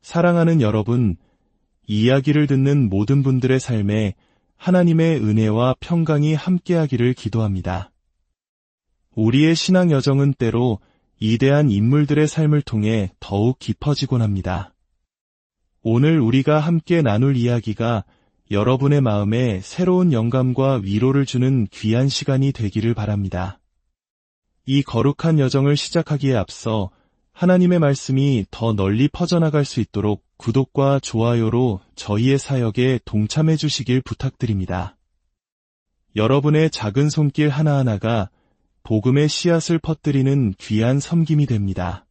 사랑하는 여러분, 이 이야기를 듣는 모든 분들의 삶에 하나님의 은혜와 평강이 함께하기를 기도합니다. 우리의 신앙 여정은 때로 위대한 인물들의 삶을 통해 더욱 깊어지곤 합니다. 오늘 우리가 함께 나눌 이야기가 여러분의 마음에 새로운 영감과 위로를 주는 귀한 시간이 되기를 바랍니다. 이 거룩한 여정을 시작하기에 앞서 하나님의 말씀이 더 널리 퍼져나갈 수 있도록 구독과 좋아요로 저희의 사역에 동참해 주시길 부탁드립니다. 여러분의 작은 손길 하나하나가 복음의 씨앗을 퍼뜨리는 귀한 섬김이 됩니다.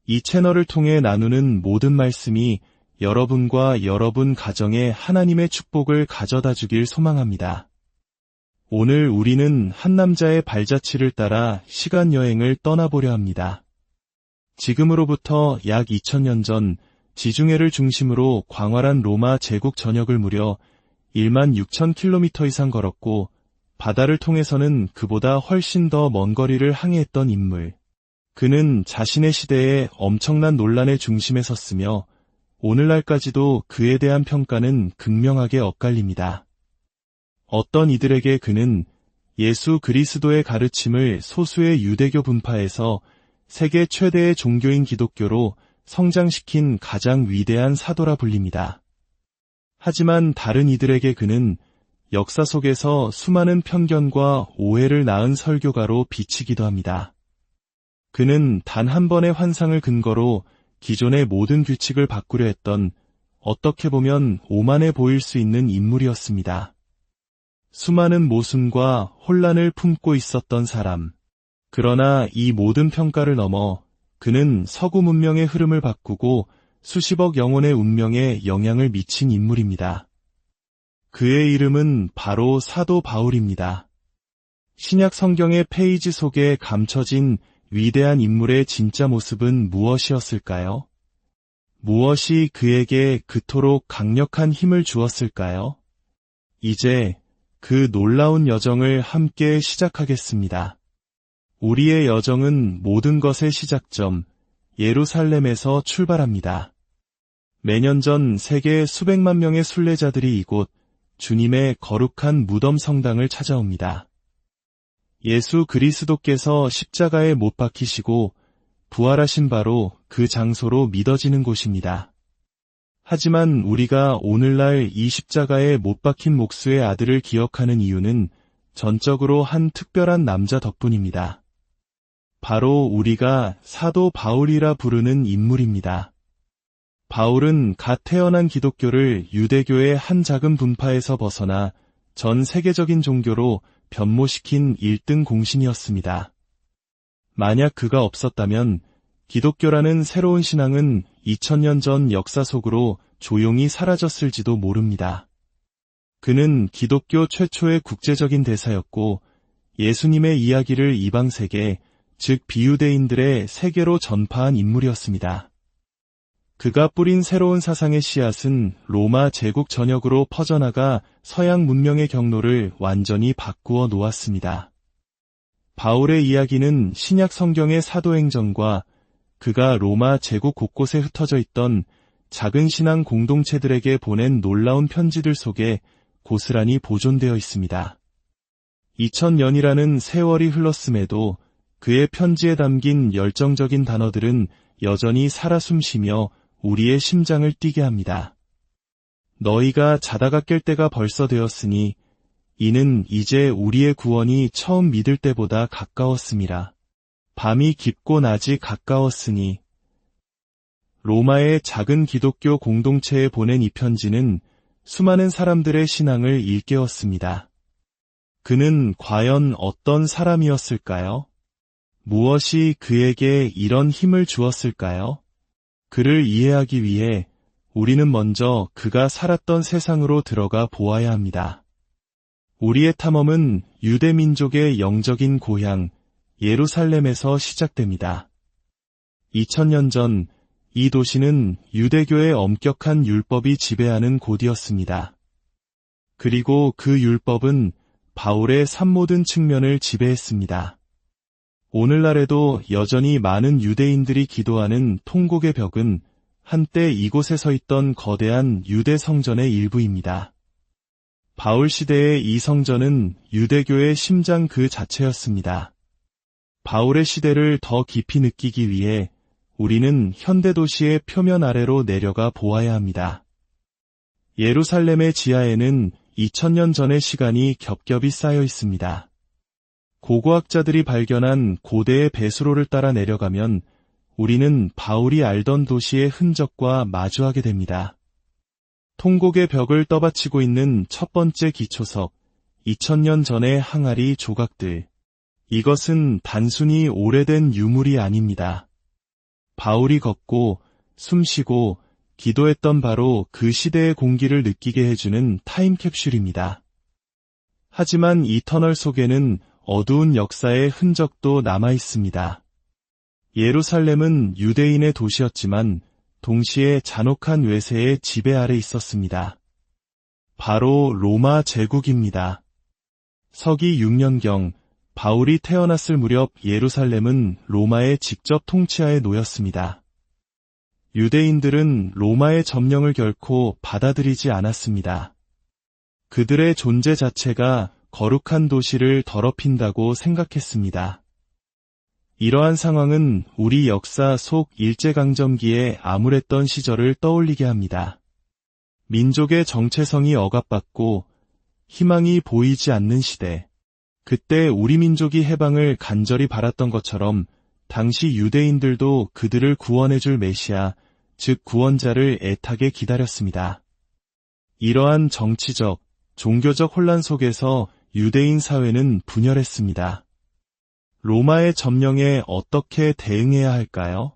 이 채널을 통해 나누는 모든 말씀이 여러분과 여러분 가정에 하나님의 축복을 가져다 주길 소망합니다. 오늘 우리는 한 남자의 발자취를 따라 시간 여행을 떠나보려 합니다. 지금으로부터 약 2000년 전 지중해를 중심으로 광활한 로마 제국 전역을 무려 16,000km 이상 걸었고 바다를 통해서는 그보다 훨씬 더 먼 거리를 항해했던 인물. 그는 자신의 시대에 엄청난 논란의 중심에 섰으며 오늘날까지도 그에 대한 평가는 극명하게 엇갈립니다. 어떤 이들에게 그는 예수 그리스도의 가르침을 소수의 유대교 분파에서 세계 최대의 종교인 기독교로 성장시킨 가장 위대한 사도라 불립니다. 하지만 다른 이들에게 그는 역사 속에서 수많은 편견과 오해를 낳은 설교가로 비치기도 합니다. 그는 단 한 번의 환상을 근거로 기존의 모든 규칙을 바꾸려 했던 어떻게 보면 오만해 보일 수 있는 인물이었습니다. 수많은 모순과 혼란을 품고 있었던 사람. 그러나 이 모든 평가를 넘어 그는 서구 문명의 흐름을 바꾸고 수십억 영혼의 운명에 영향을 미친 인물입니다. 그의 이름은 바로 사도 바울입니다. 신약 성경의 페이지 속에 감춰진 위대한 인물의 진짜 모습은 무엇이었을까요? 무엇이 그에게 그토록 강력한 힘을 주었을까요? 이제 그 놀라운 여정을 함께 시작하겠습니다. 우리의 여정은 모든 것의 시작점, 예루살렘에서 출발합니다. 매년 전 세계 수백만 명의 순례자들이 이곳 주님의 거룩한 무덤 성당을 찾아옵니다. 예수 그리스도께서 십자가에 못 박히시고 부활하신 바로 그 장소로 믿어지는 곳입니다. 하지만 우리가 오늘날 이 십자가에 못 박힌 목수의 아들을 기억하는 이유는 전적으로 한 특별한 남자 덕분입니다. 바로 우리가 사도 바울이라 부르는 인물입니다. 바울은 갓 태어난 기독교를 유대교의 한 작은 분파에서 벗어나 전 세계적인 종교로 변모시킨 1등 공신이었습니다. 만약 그가 없었다면 기독교라는 새로운 신앙은 2000년 전 역사 속으로 조용히 사라졌을지도 모릅니다. 그는 기독교 최초의 국제적인 대사였고 예수님의 이야기를 이방 세계, 즉 비유대인들의 세계로 전파한 인물이었습니다. 그가 뿌린 새로운 사상의 씨앗은 로마 제국 전역으로 퍼져나가 서양 문명의 경로를 완전히 바꾸어 놓았습니다. 바울의 이야기는 신약 성경의 사도행전과 그가 로마 제국 곳곳에 흩어져 있던 작은 신앙 공동체들에게 보낸 놀라운 편지들 속에 고스란히 보존되어 있습니다. 2000년이라는 세월이 흘렀음에도 그의 편지에 담긴 열정적인 단어들은 여전히 살아 숨쉬며 우리의 심장을 뛰게 합니다. 너희가 자다가 깰 때가 벌써 되었으니 이는 이제 우리의 구원이 처음 믿을 때보다 가까웠음이라. 밤이 깊고 낮이 가까웠으니. 로마의 작은 기독교 공동체에 보낸 이 편지는 수많은 사람들의 신앙을 일깨웠습니다. 그는 과연 어떤 사람이었을까요? 무엇이 그에게 이런 힘을 주었을까요? 그를 이해하기 위해 우리는 먼저 그가 살았던 세상으로 들어가 보아야 합니다. 우리의 탐험은 유대 민족의 영적인 고향 예루살렘에서 시작됩니다. 2000년 전 이 도시는 유대교의 엄격한 율법이 지배하는 곳이었습니다. 그리고 그 율법은 바울의 삶 모든 측면을 지배했습니다. 오늘날에도 여전히 많은 유대인들이 기도하는 통곡의 벽은 한때 이곳에 서 있던 거대한 유대 성전의 일부입니다. 바울 시대의 이 성전은 유대교의 심장 그 자체였습니다. 바울의 시대를 더 깊이 느끼기 위해 우리는 현대 도시의 표면 아래로 내려가 보아야 합니다. 예루살렘의 지하에는 2000년 전의 시간이 겹겹이 쌓여 있습니다. 고고학자들이 발견한 고대의 배수로를 따라 내려가면 우리는 바울이 알던 도시의 흔적과 마주하게 됩니다. 통곡의 벽을 떠받치고 있는 첫 번째 기초석, 2000년 전의 항아리 조각들. 이것은 단순히 오래된 유물이 아닙니다. 바울이 걷고 숨쉬고 기도했던 바로 그 시대의 공기를 느끼게 해주는 타임캡슐입니다. 하지만 이 터널 속에는 어두운 역사의 흔적도 남아 있습니다. 예루살렘은 유대인의 도시였지만 동시에 잔혹한 외세의 지배 아래 있었습니다. 바로 로마 제국입니다. 서기 6년경 바울이 태어났을 무렵 예루살렘은 로마의 직접 통치하에 놓였습니다. 유대인들은 로마의 점령을 결코 받아들이지 않았습니다. 그들의 존재 자체가 거룩한 도시를 더럽힌다고 생각했습니다. 이러한 상황은 우리 역사 속 일제강점기에 암울했던 시절을 떠올리게 합니다. 민족의 정체성이 억압받고 희망이 보이지 않는 시대. 그때 우리 민족이 해방을 간절히 바랐던 것처럼 당시 유대인들도 그들을 구원해줄 메시아, 즉 구원자를 애타게 기다렸습니다. 이러한 정치적, 종교적 혼란 속에서 유대인 사회는 분열했습니다. 로마의 점령에 어떻게 대응해야 할까요?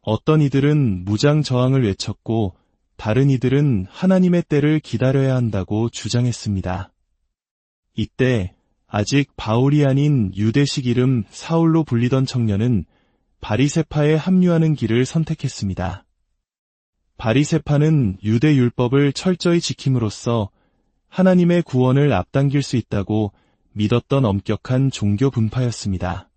어떤 이들은 무장 저항을 외쳤고 다른 이들은 하나님의 때를 기다려야 한다고 주장했습니다. 이때 아직 바울이 아닌 유대식 이름 사울로 불리던 청년은 바리새파에 합류하는 길을 선택했습니다. 바리새파는 유대 율법을 철저히 지킴으로써 하나님의 구원을 앞당길 수 있다고 믿었던 엄격한 종교 분파였습니다.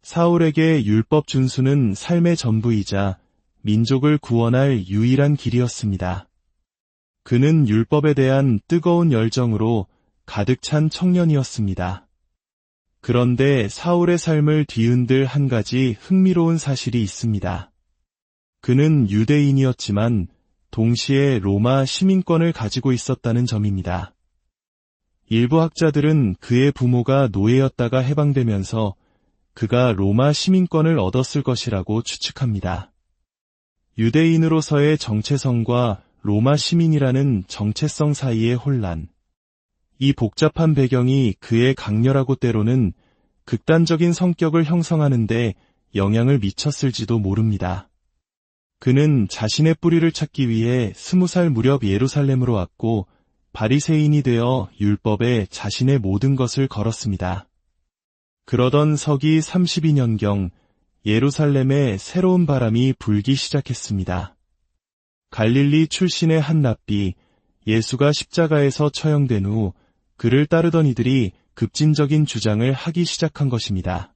사울에게 율법 준수는 삶의 전부이자 민족을 구원할 유일한 길이었습니다. 그는 율법에 대한 뜨거운 열정으로 가득 찬 청년이었습니다. 그런데 사울의 삶을 뒤흔들 한 가지 흥미로운 사실이 있습니다. 그는 유대인이었지만 동시에 로마 시민권을 가지고 있었다는 점입니다. 일부 학자들은 그의 부모가 노예였다가 해방되면서 그가 로마 시민권을 얻었을 것이라고 추측합니다. 유대인으로서의 정체성과 로마 시민이라는 정체성 사이의 혼란. 이 복잡한 배경이 그의 강렬하고 때로는 극단적인 성격을 형성하는 데 영향을 미쳤을지도 모릅니다. 그는 자신의 뿌리를 찾기 위해 20살 무렵 예루살렘으로 왔고 바리새인이 되어 율법에 자신의 모든 것을 걸었습니다. 그러던 서기 32년경 예루살렘에 새로운 바람이 불기 시작했습니다. 갈릴리 출신의 한 랍비, 예수가 십자가에서 처형된 후 그를 따르던 이들이 급진적인 주장을 하기 시작한 것입니다.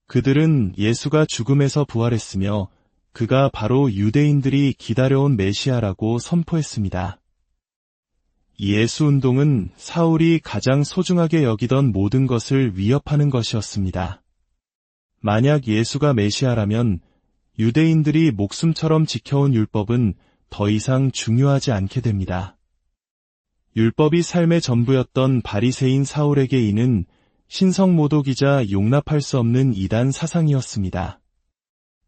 그들은 예수가 죽음에서 부활했으며 그가 바로 유대인들이 기다려온 메시아라고 선포했습니다. 예수 운동은 사울이 가장 소중하게 여기던 모든 것을 위협하는 것이었습니다. 만약 예수가 메시아라면 유대인들이 목숨처럼 지켜온 율법은 더 이상 중요하지 않게 됩니다. 율법이 삶의 전부였던 바리새인 사울에게 이는 신성모독이자 용납할 수 없는 이단 사상이었습니다.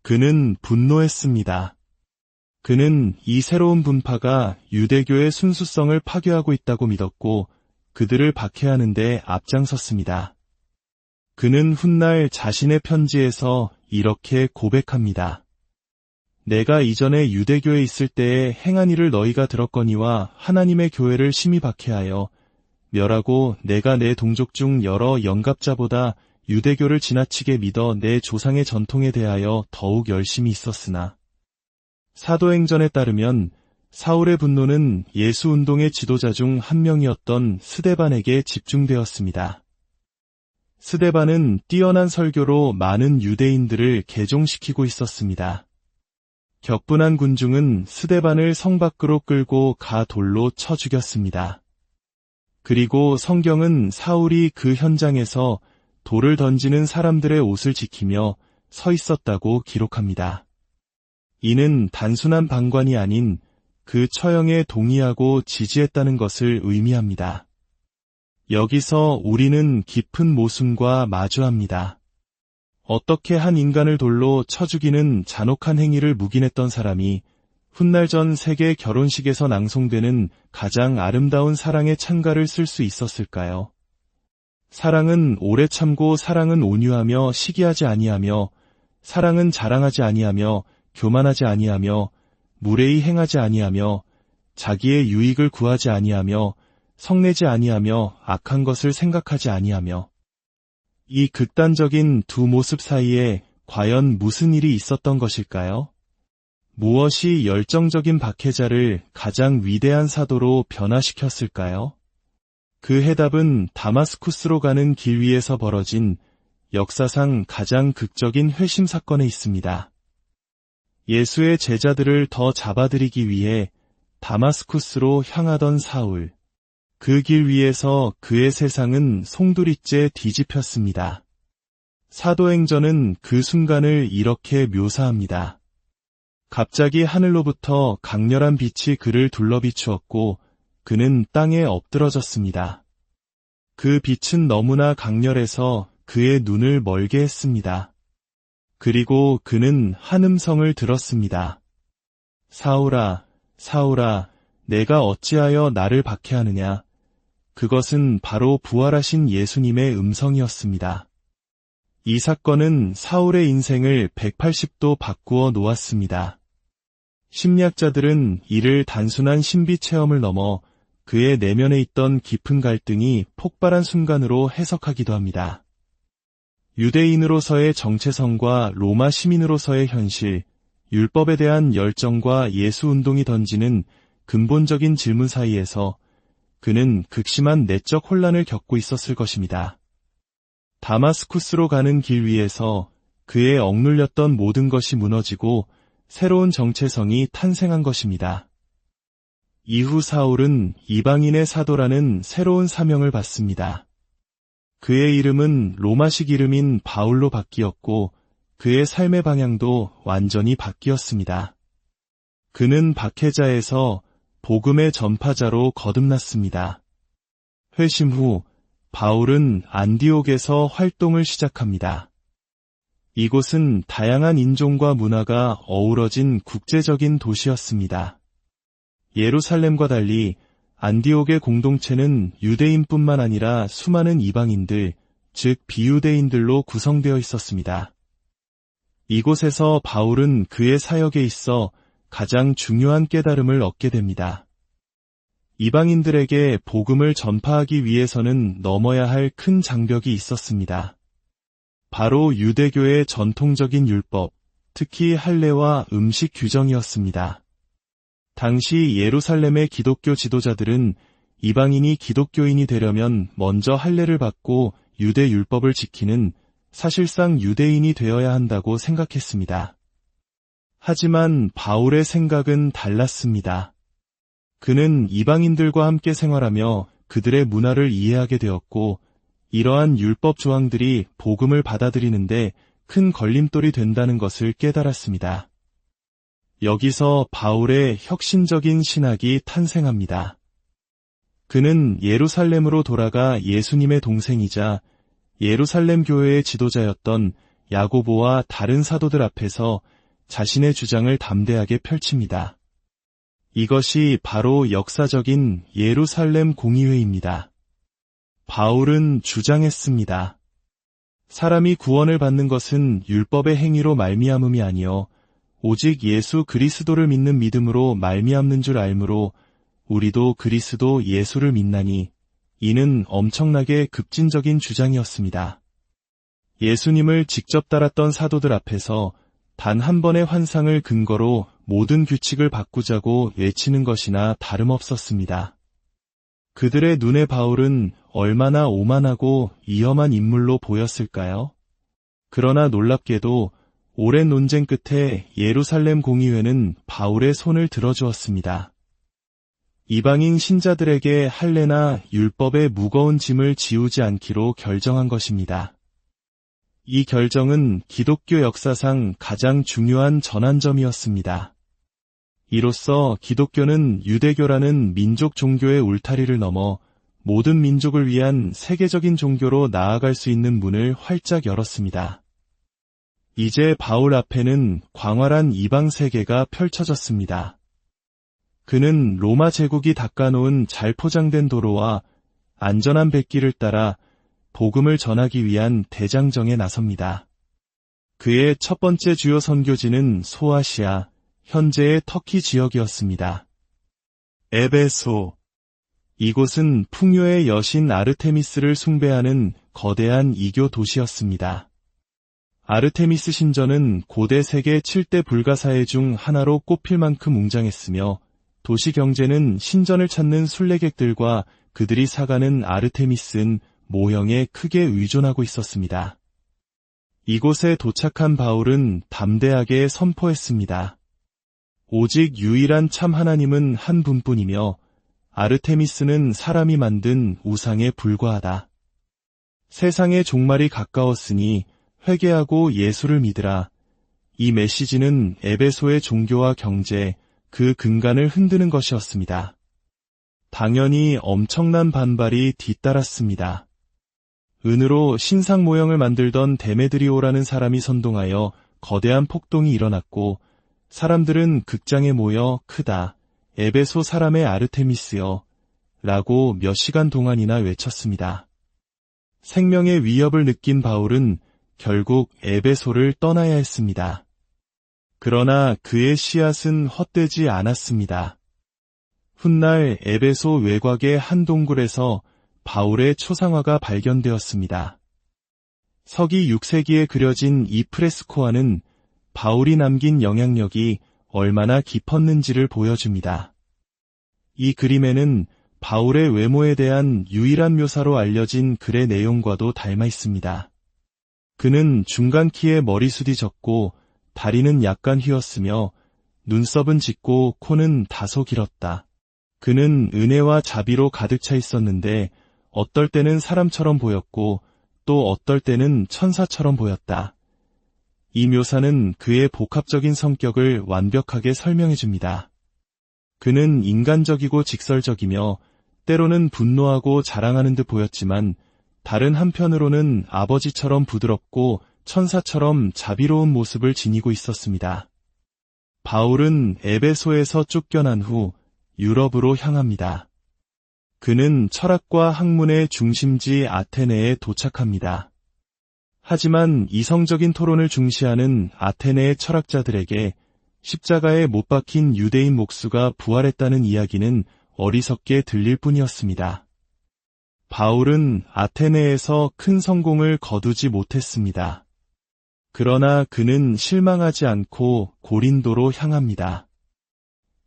그는 분노했습니다. 그는 이 새로운 분파가 유대교의 순수성을 파괴하고 있다고 믿었고 그들을 박해하는 데 앞장섰습니다. 그는 훗날 자신의 편지에서 이렇게 고백합니다. 내가 이전에 유대교에 있을 때에 행한 일을 너희가 들었거니와 하나님의 교회를 심히 박해하여 멸하고 내가 내 동족 중 여러 영갑자보다 유대교를 지나치게 믿어 내 조상의 전통에 대하여 더욱 열심히 있었으나 사도행전에 따르면 사울의 분노는 예수 운동의 지도자 중 한 명이었던 스데반에게 집중되었습니다. 스데반은 뛰어난 설교로 많은 유대인들을 개종시키고 있었습니다. 격분한 군중은 스데반을 성 밖으로 끌고 가 돌로 쳐 죽였습니다. 그리고 성경은 사울이 그 현장에서 돌을 던지는 사람들의 옷을 지키며 서 있었다고 기록합니다. 이는 단순한 방관이 아닌 그 처형에 동의하고 지지했다는 것을 의미합니다. 여기서 우리는 깊은 모순과 마주합니다. 어떻게 한 인간을 돌로 쳐 죽이는 잔혹한 행위를 묵인했던 사람이 훗날 전 세계 결혼식에서 낭송되는 가장 아름다운 사랑의 찬가를 쓸 수 있었을까요? 사랑은 오래 참고 사랑은 온유하며 시기하지 아니하며 사랑은 자랑하지 아니하며 교만하지 아니하며 무례히 행하지 아니하며 자기의 유익을 구하지 아니하며 성내지 아니하며 악한 것을 생각하지 아니하며 이 극단적인 두 모습 사이에 과연 무슨 일이 있었던 것일까요? 무엇이 열정적인 박해자를 가장 위대한 사도로 변화시켰을까요? 그 해답은 다마스쿠스로 가는 길 위에서 벌어진 역사상 가장 극적인 회심 사건에 있습니다. 예수의 제자들을 더 잡아들이기 위해 다마스쿠스로 향하던 사울. 그 길 위에서 그의 세상은 송두리째 뒤집혔습니다. 사도행전은 그 순간을 이렇게 묘사합니다. 갑자기 하늘로부터 강렬한 빛이 그를 둘러비추었고 그는 땅에 엎드러졌습니다. 그 빛은 너무나 강렬해서 그의 눈을 멀게 했습니다. 그리고 그는 한 음성을 들었습니다. 사울아, 사울아, 내가 어찌하여 나를 박해하느냐? 그것은 바로 부활하신 예수님의 음성이었습니다. 이 사건은 사울의 인생을 180도 바꾸어 놓았습니다. 심리학자들은 이를 단순한 신비 체험을 넘어 그의 내면에 있던 깊은 갈등이 폭발한 순간으로 해석하기도 합니다. 유대인으로서의 정체성과 로마 시민으로서의 현실, 율법에 대한 열정과 예수 운동이 던지는 근본적인 질문 사이에서 그는 극심한 내적 혼란을 겪고 있었을 것입니다. 다마스쿠스로 가는 길 위에서 그의 억눌렸던 모든 것이 무너지고 새로운 정체성이 탄생한 것입니다. 이후 사울은 이방인의 사도라는 새로운 사명을 받습니다. 그의 이름은 로마식 이름인 바울로 바뀌었고 그의 삶의 방향도 완전히 바뀌었습니다. 그는 박해자에서 복음의 전파자로 거듭났습니다. 회심 후 바울은 안디옥에서 활동을 시작합니다. 이곳은 다양한 인종과 문화가 어우러진 국제적인 도시였습니다. 예루살렘과 달리 안디옥의 공동체는 유대인뿐만 아니라 수많은 이방인들, 즉 비유대인들로 구성되어 있었습니다. 이곳에서 바울은 그의 사역에 있어 가장 중요한 깨달음을 얻게 됩니다. 이방인들에게 복음을 전파하기 위해서는 넘어야 할 큰 장벽이 있었습니다. 바로 유대교의 전통적인 율법, 특히 할례와 음식 규정이었습니다. 당시 예루살렘의 기독교 지도자들은 이방인이 기독교인이 되려면 먼저 할례를 받고 유대 율법을 지키는 사실상 유대인이 되어야 한다고 생각했습니다. 하지만 바울의 생각은 달랐습니다. 그는 이방인들과 함께 생활하며 그들의 문화를 이해하게 되었고 이러한 율법 조항들이 복음을 받아들이는데 큰 걸림돌이 된다는 것을 깨달았습니다. 여기서 바울의 혁신적인 신학이 탄생합니다. 그는 예루살렘으로 돌아가 예수님의 동생이자 예루살렘 교회의 지도자였던 야고보와 다른 사도들 앞에서 자신의 주장을 담대하게 펼칩니다. 이것이 바로 역사적인 예루살렘 공의회입니다. 바울은 주장했습니다. 사람이 구원을 받는 것은 율법의 행위로 말미암음이 아니요 오직 예수 그리스도를 믿는 믿음으로 말미암는 줄 알므로 우리도 그리스도 예수를 믿나니 이는 엄청나게 급진적인 주장이었습니다. 예수님을 직접 따랐던 사도들 앞에서 단 한 번의 환상을 근거로 모든 규칙을 바꾸자고 외치는 것이나 다름없었습니다. 그들의 눈에 바울은 얼마나 오만하고 위험한 인물로 보였을까요? 그러나 놀랍게도 오랜 논쟁 끝에 예루살렘 공의회는 바울의 손을 들어주었습니다. 이방인 신자들에게 할례나 율법의 무거운 짐을 지우지 않기로 결정한 것입니다. 이 결정은 기독교 역사상 가장 중요한 전환점이었습니다. 이로써 기독교는 유대교라는 민족 종교의 울타리를 넘어 모든 민족을 위한 세계적인 종교로 나아갈 수 있는 문을 활짝 열었습니다. 이제 바울 앞에는 광활한 이방 세계가 펼쳐졌습니다. 그는 로마 제국이 닦아놓은 잘 포장된 도로와 안전한 백길을 따라 복음을 전하기 위한 대장정에 나섭니다. 그의 첫 번째 주요 선교지는 소아시아, 현재의 터키 지역이었습니다. 에베소. 이곳은 풍요의 여신 아르테미스를 숭배하는 거대한 이교 도시였습니다. 아르테미스 신전은 고대 세계 7대 불가사의 중 하나로 꼽힐 만큼 웅장했으며 도시 경제는 신전을 찾는 순례객들과 그들이 사가는 아르테미스인 모형에 크게 의존하고 있었습니다. 이곳에 도착한 바울은 담대하게 선포했습니다. 오직 유일한 참 하나님은 한 분뿐이며 아르테미스는 사람이 만든 우상에 불과하다. 세상의 종말이 가까웠으니 회개하고 예수를 믿으라. 이 메시지는 에베소의 종교와 경제, 그 근간을 흔드는 것이었습니다. 당연히 엄청난 반발이 뒤따랐습니다. 은으로 신상 모형을 만들던 데메드리오라는 사람이 선동하여 거대한 폭동이 일어났고 사람들은 극장에 모여 크다, 에베소 사람의 아르테미스여 라고 몇 시간 동안이나 외쳤습니다. 생명의 위협을 느낀 바울은 결국 에베소를 떠나야 했습니다. 그러나 그의 씨앗은 헛되지 않았습니다. 훗날 에베소 외곽의 한 동굴에서 바울의 초상화가 발견되었습니다. 서기 6세기에 그려진 이 프레스코화는 바울이 남긴 영향력이 얼마나 깊었는지를 보여줍니다. 이 그림에는 바울의 외모에 대한 유일한 묘사로 알려진 글의 내용과도 닮아 있습니다. 그는 중간 키에 머리숱이 적고 다리는 약간 휘었으며 눈썹은 짙고 코는 다소 길었다. 그는 은혜와 자비로 가득 차 있었는데 어떨 때는 사람처럼 보였고 또 어떨 때는 천사처럼 보였다. 이 묘사는 그의 복합적인 성격을 완벽하게 설명해줍니다. 그는 인간적이고 직설적이며 때로는 분노하고 자랑하는 듯 보였지만 다른 한편으로는 아버지처럼 부드럽고 천사처럼 자비로운 모습을 지니고 있었습니다. 바울은 에베소에서 쫓겨난 후 유럽으로 향합니다. 그는 철학과 학문의 중심지 아테네에 도착합니다. 하지만 이성적인 토론을 중시하는 아테네의 철학자들에게 십자가에 못 박힌 유대인 목수가 부활했다는 이야기는 어리석게 들릴 뿐이었습니다. 바울은 아테네에서 큰 성공을 거두지 못했습니다. 그러나 그는 실망하지 않고 고린도로 향합니다.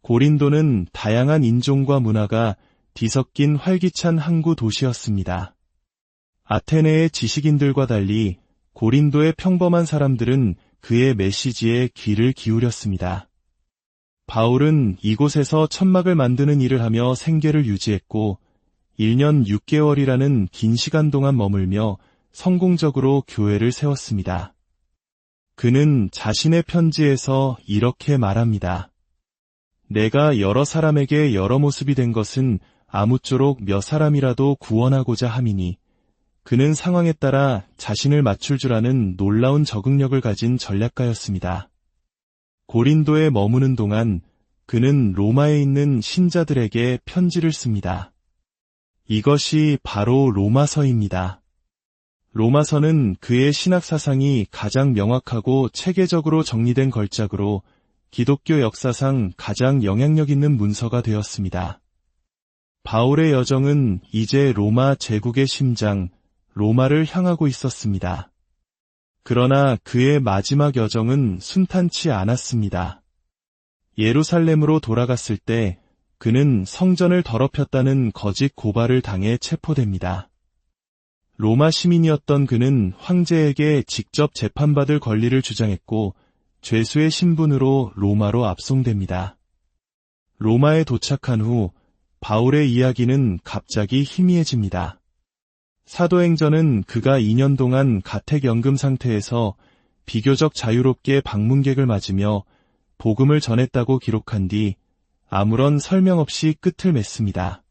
고린도는 다양한 인종과 문화가 뒤섞인 활기찬 항구 도시였습니다. 아테네의 지식인들과 달리 고린도의 평범한 사람들은 그의 메시지에 귀를 기울였습니다. 바울은 이곳에서 천막을 만드는 일을 하며 생계를 유지했고 1년 6개월이라는 긴 시간 동안 머물며 성공적으로 교회를 세웠습니다. 그는 자신의 편지에서 이렇게 말합니다. 내가 여러 사람에게 여러 모습이 된 것은 아무쪼록 몇 사람이라도 구원하고자 함이니 그는 상황에 따라 자신을 맞출 줄 아는 놀라운 적응력을 가진 전략가였습니다. 고린도에 머무는 동안 그는 로마에 있는 신자들에게 편지를 씁니다. 이것이 바로 로마서입니다. 로마서는 그의 신학 사상이 가장 명확하고 체계적으로 정리된 걸작으로 기독교 역사상 가장 영향력 있는 문서가 되었습니다. 바울의 여정은 이제 로마 제국의 심장, 로마를 향하고 있었습니다. 그러나 그의 마지막 여정은 순탄치 않았습니다. 예루살렘으로 돌아갔을 때 그는 성전을 더럽혔다는 거짓 고발을 당해 체포됩니다. 로마 시민이었던 그는 황제에게 직접 재판받을 권리를 주장했고 죄수의 신분으로 로마로 압송됩니다. 로마에 도착한 후 바울의 이야기는 갑자기 희미해집니다. 사도행전은 그가 2년 동안 가택연금 상태에서 비교적 자유롭게 방문객을 맞으며 복음을 전했다고 기록한 뒤 아무런 설명 없이 끝을 맺습니다.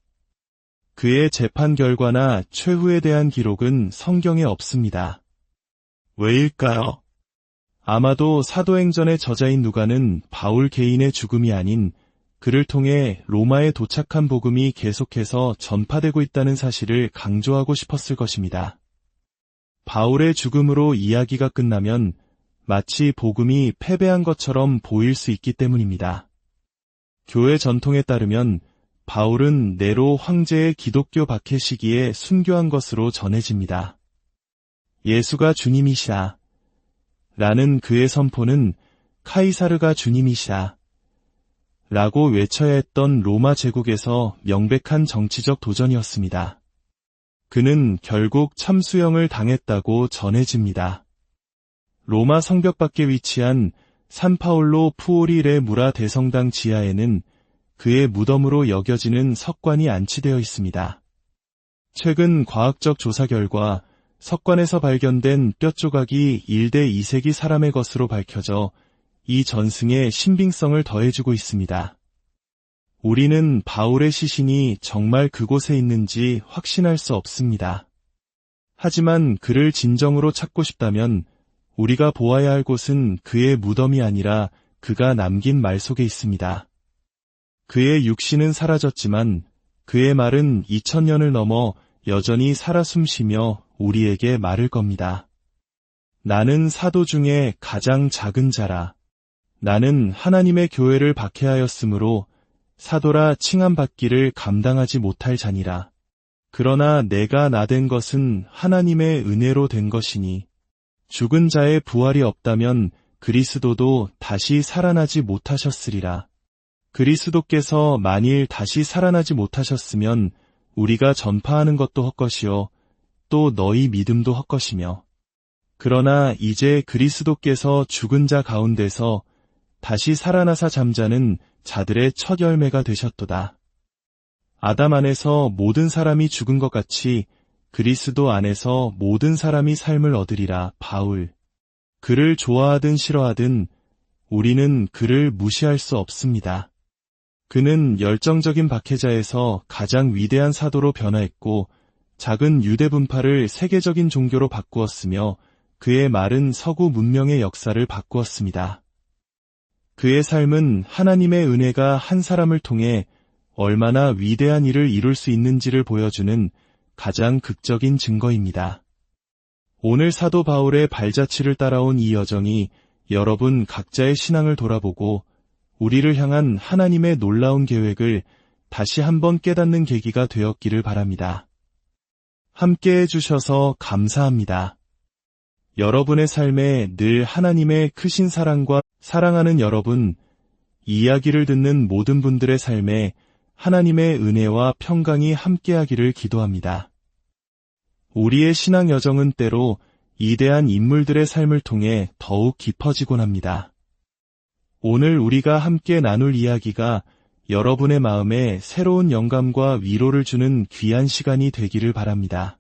그의 재판 결과나 최후에 대한 기록은 성경에 없습니다. 왜일까요? 아마도 사도행전의 저자인 누가는 바울 개인의 죽음이 아닌 그를 통해 로마에 도착한 복음이 계속해서 전파되고 있다는 사실을 강조하고 싶었을 것입니다. 바울의 죽음으로 이야기가 끝나면 마치 복음이 패배한 것처럼 보일 수 있기 때문입니다. 교회 전통에 따르면 바울은 네로 황제의 기독교 박해 시기에 순교한 것으로 전해집니다. 예수가 주님이시라 라는 그의 선포는 카이사르가 주님이시라 라고 외쳐야 했던 로마 제국에서 명백한 정치적 도전이었습니다. 그는 결국 참수형을 당했다고 전해집니다. 로마 성벽 밖에 위치한 산파올로 푸오리 레 무라 대성당 지하에는 그의 무덤으로 여겨지는 석관이 안치되어 있습니다. 최근 과학적 조사 결과 석관에서 발견된 뼈 조각이 1대 2세기 사람의 것으로 밝혀져 이 전승에 신빙성을 더해주고 있습니다. 우리는 바울의 시신이 정말 그곳에 있는지 확신할 수 없습니다. 하지만 그를 진정으로 찾고 싶다면 우리가 보아야 할 곳은 그의 무덤이 아니라 그가 남긴 말 속에 있습니다. 그의 육신은 사라졌지만 그의 말은 2000년을 넘어 여전히 살아 숨쉬며 우리에게 말을 겁니다. 나는 사도 중에 가장 작은 자라. 나는 하나님의 교회를 박해하였으므로 사도라 칭함받기를 감당하지 못할 자니라. 그러나 내가 나된 것은 하나님의 은혜로 된 것이니 죽은 자의 부활이 없다면 그리스도도 다시 살아나지 못하셨으리라. 그리스도께서 만일 다시 살아나지 못하셨으면 우리가 전파하는 것도 헛것이요 또 너희 믿음도 헛것이며 그러나 이제 그리스도께서 죽은 자 가운데서 다시 살아나사 잠자는 자들의 첫 열매가 되셨도다. 아담 안에서 모든 사람이 죽은 것 같이 그리스도 안에서 모든 사람이 삶을 얻으리라. 바울. 그를 좋아하든 싫어하든 우리는 그를 무시할 수 없습니다. 그는 열정적인 박해자에서 가장 위대한 사도로 변화했고 작은 유대 분파를 세계적인 종교로 바꾸었으며 그의 말은 서구 문명의 역사를 바꾸었습니다. 그의 삶은 하나님의 은혜가 한 사람을 통해 얼마나 위대한 일을 이룰 수 있는지를 보여주는 가장 극적인 증거입니다. 오늘 사도 바울의 발자취를 따라온 이 여정이 여러분 각자의 신앙을 돌아보고 우리를 향한 하나님의 놀라운 계획을 다시 한번 깨닫는 계기가 되었기를 바랍니다. 함께 해주셔서 감사합니다. 여러분의 삶에 늘 하나님의 크신 사랑과 사랑하는 여러분, 이야기를 듣는 모든 분들의 삶에 하나님의 은혜와 평강이 함께하기를 기도합니다. 우리의 신앙 여정은 때로 이대한 인물들의 삶을 통해 더욱 깊어지곤 합니다. 오늘 우리가 함께 나눌 이야기가 여러분의 마음에 새로운 영감과 위로를 주는 귀한 시간이 되기를 바랍니다.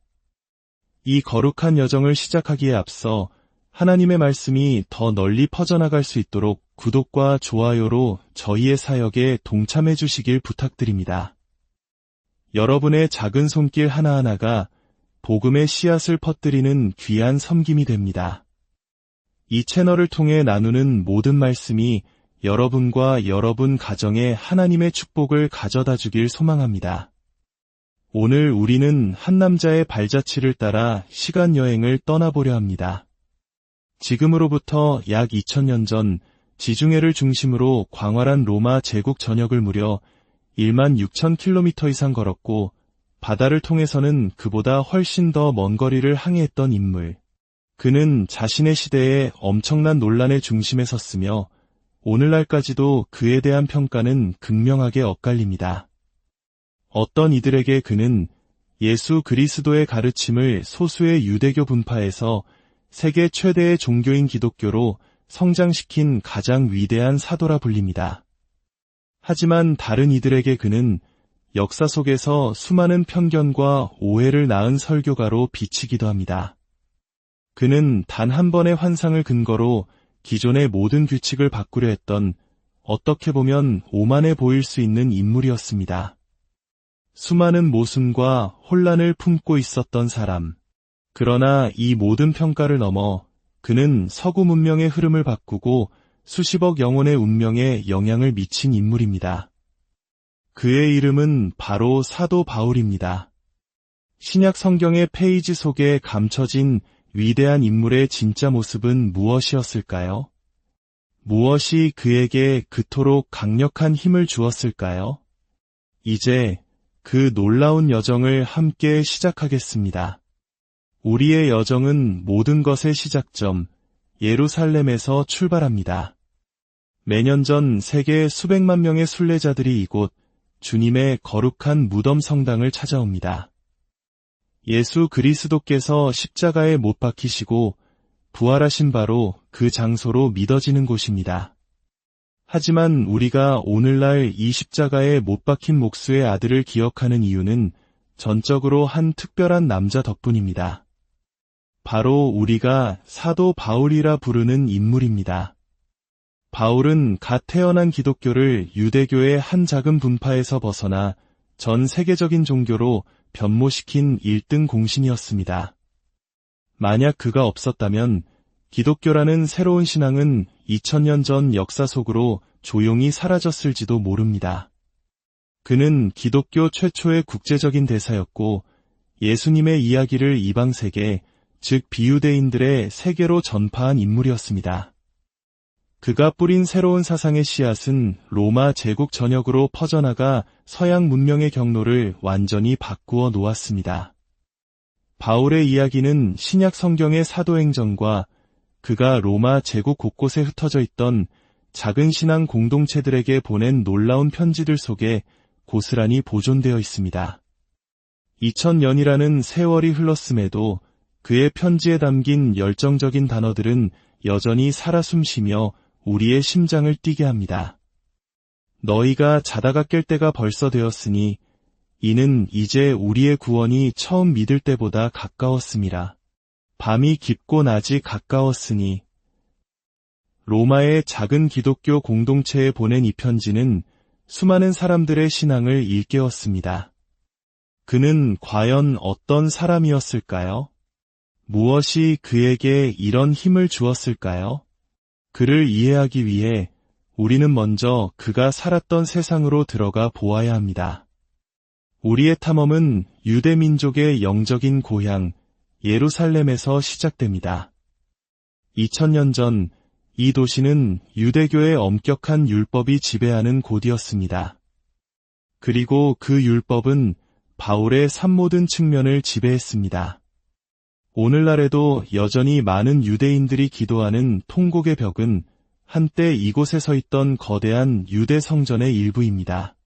이 거룩한 여정을 시작하기에 앞서 하나님의 말씀이 더 널리 퍼져나갈 수 있도록 구독과 좋아요로 저희의 사역에 동참해 주시길 부탁드립니다. 여러분의 작은 손길 하나하나가 복음의 씨앗을 퍼뜨리는 귀한 섬김이 됩니다. 이 채널을 통해 나누는 모든 말씀이 여러분과 여러분 가정에 하나님의 축복을 가져다 주길 소망합니다. 오늘 우리는 한 남자의 발자취를 따라 시간 여행을 떠나보려 합니다. 지금으로부터 약 2000년 전 지중해를 중심으로 광활한 로마 제국 전역을 무려 16,000km 이상 걸었고 바다를 통해서는 그보다 훨씬 더 먼 거리를 항해했던 인물. 그는 자신의 시대에 엄청난 논란의 중심에 섰으며 오늘날까지도 그에 대한 평가는 극명하게 엇갈립니다. 어떤 이들에게 그는 예수 그리스도의 가르침을 소수의 유대교 분파에서 세계 최대의 종교인 기독교로 성장시킨 가장 위대한 사도라 불립니다. 하지만 다른 이들에게 그는 역사 속에서 수많은 편견과 오해를 낳은 설교가로 비치기도 합니다. 그는 단 한 번의 환상을 근거로 기존의 모든 규칙을 바꾸려 했던 어떻게 보면 오만해 보일 수 있는 인물이었습니다. 수많은 모순과 혼란을 품고 있었던 사람. 그러나 이 모든 평가를 넘어 그는 서구 문명의 흐름을 바꾸고 수십억 영혼의 운명에 영향을 미친 인물입니다. 그의 이름은 바로 사도 바울입니다. 신약 성경의 페이지 속에 감춰진 위대한 인물의 진짜 모습은 무엇이었을까요? 무엇이 그에게 그토록 강력한 힘을 주었을까요? 이제 그 놀라운 여정을 함께 시작하겠습니다. 우리의 여정은 모든 것의 시작점, 예루살렘에서 출발합니다. 매년 전 세계 수백만 명의 순례자들이 이곳 주님의 거룩한 무덤 성당을 찾아옵니다. 예수 그리스도께서 십자가에 못 박히시고 부활하신 바로 그 장소로 믿어지는 곳입니다. 하지만 우리가 오늘날 이 십자가에 못 박힌 목수의 아들을 기억하는 이유는 전적으로 한 특별한 남자 덕분입니다. 바로 우리가 사도 바울이라 부르는 인물입니다. 바울은 갓 태어난 기독교를 유대교의 한 작은 분파에서 벗어나 전 세계적인 종교로 변모시킨 1등 공신이었습니다. 만약 그가 없었다면 기독교라는 새로운 신앙은 2000년 전 역사 속으로 조용히 사라졌을지도 모릅니다. 그는 기독교 최초의 국제적인 대사였고 예수님의 이야기를 이방 세계, 즉 비유대인들의 세계로 전파한 인물이었습니다. 그가 뿌린 새로운 사상의 씨앗은 로마 제국 전역으로 퍼져나가 서양 문명의 경로를 완전히 바꾸어 놓았습니다. 바울의 이야기는 신약 성경의 사도행전과 그가 로마 제국 곳곳에 흩어져 있던 작은 신앙 공동체들에게 보낸 놀라운 편지들 속에 고스란히 보존되어 있습니다. 2000년이라는 세월이 흘렀음에도 그의 편지에 담긴 열정적인 단어들은 여전히 살아 숨쉬며 우리의 심장을 뛰게 합니다. 너희가 자다가 깰 때가 벌써 되었으니 이는 이제 우리의 구원이 처음 믿을 때보다 가까웠음이라. 밤이 깊고 낮이 가까웠으니. 로마의 작은 기독교 공동체에 보낸 이 편지는 수많은 사람들의 신앙을 일깨웠습니다. 그는 과연 어떤 사람이었을까요? 무엇이 그에게 이런 힘을 주었을까요? 그를 이해하기 위해 우리는 먼저 그가 살았던 세상으로 들어가 보아야 합니다. 우리의 탐험은 유대 민족의 영적인 고향 예루살렘에서 시작됩니다. 2000년 전 이 도시는 유대교의 엄격한 율법이 지배하는 곳이었습니다. 그리고 그 율법은 바울의 삶 모든 측면을 지배했습니다. 오늘날에도 여전히 많은 유대인들이 기도하는 통곡의 벽은 한때 이곳에 서 있던 거대한 유대 성전의 일부입니다.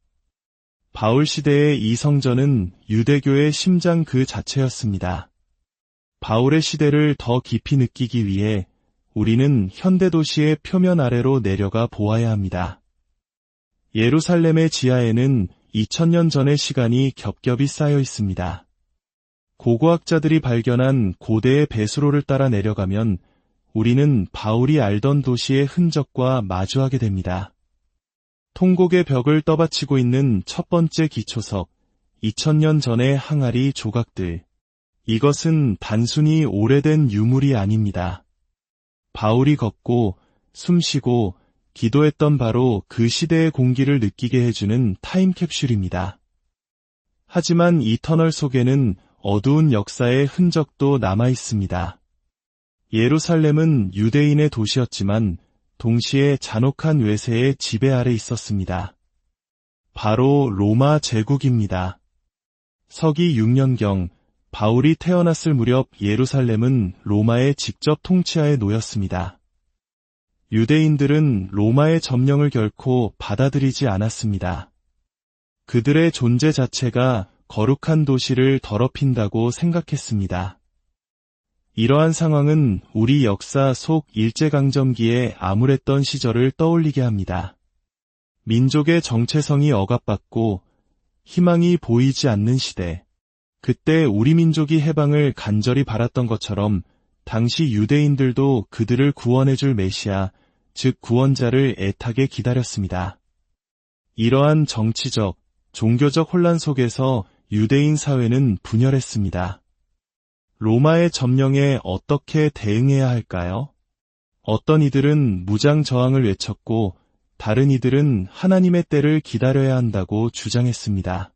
바울 시대의 이 성전은 유대교의 심장 그 자체였습니다. 바울의 시대를 더 깊이 느끼기 위해 우리는 현대 도시의 표면 아래로 내려가 보아야 합니다. 예루살렘의 지하에는 2000년 전의 시간이 겹겹이 쌓여 있습니다. 고고학자들이 발견한 고대의 배수로를 따라 내려가면 우리는 바울이 알던 도시의 흔적과 마주하게 됩니다. 통곡의 벽을 떠받치고 있는 첫 번째 기초석, 2000년 전의 항아리 조각들. 이것은 단순히 오래된 유물이 아닙니다. 바울이 걷고 숨쉬고 기도했던 바로 그 시대의 공기를 느끼게 해주는 타임캡슐입니다. 하지만 이 터널 속에는 어두운 역사의 흔적도 남아 있습니다. 예루살렘은 유대인의 도시였지만 동시에 잔혹한 외세의 지배 아래 있었습니다. 바로 로마 제국입니다. 서기 6년경 바울이 태어났을 무렵 예루살렘은 로마의 직접 통치하에 놓였습니다. 유대인들은 로마의 점령을 결코 받아들이지 않았습니다. 그들의 존재 자체가 거룩한 도시를 더럽힌다고 생각했습니다. 이러한 상황은 우리 역사 속 일제강점기에 암울했던 시절을 떠올리게 합니다. 민족의 정체성이 억압받고 희망이 보이지 않는 시대. 그때 우리 민족이 해방을 간절히 바랐던 것처럼 당시 유대인들도 그들을 구원해줄 메시아, 즉 구원자를 애타게 기다렸습니다. 이러한 정치적, 종교적 혼란 속에서 유대인 사회는 분열했습니다. 로마의 점령에 어떻게 대응해야 할까요? 어떤 이들은 무장 저항을 외쳤고 다른 이들은 하나님의 때를 기다려야 한다고 주장했습니다.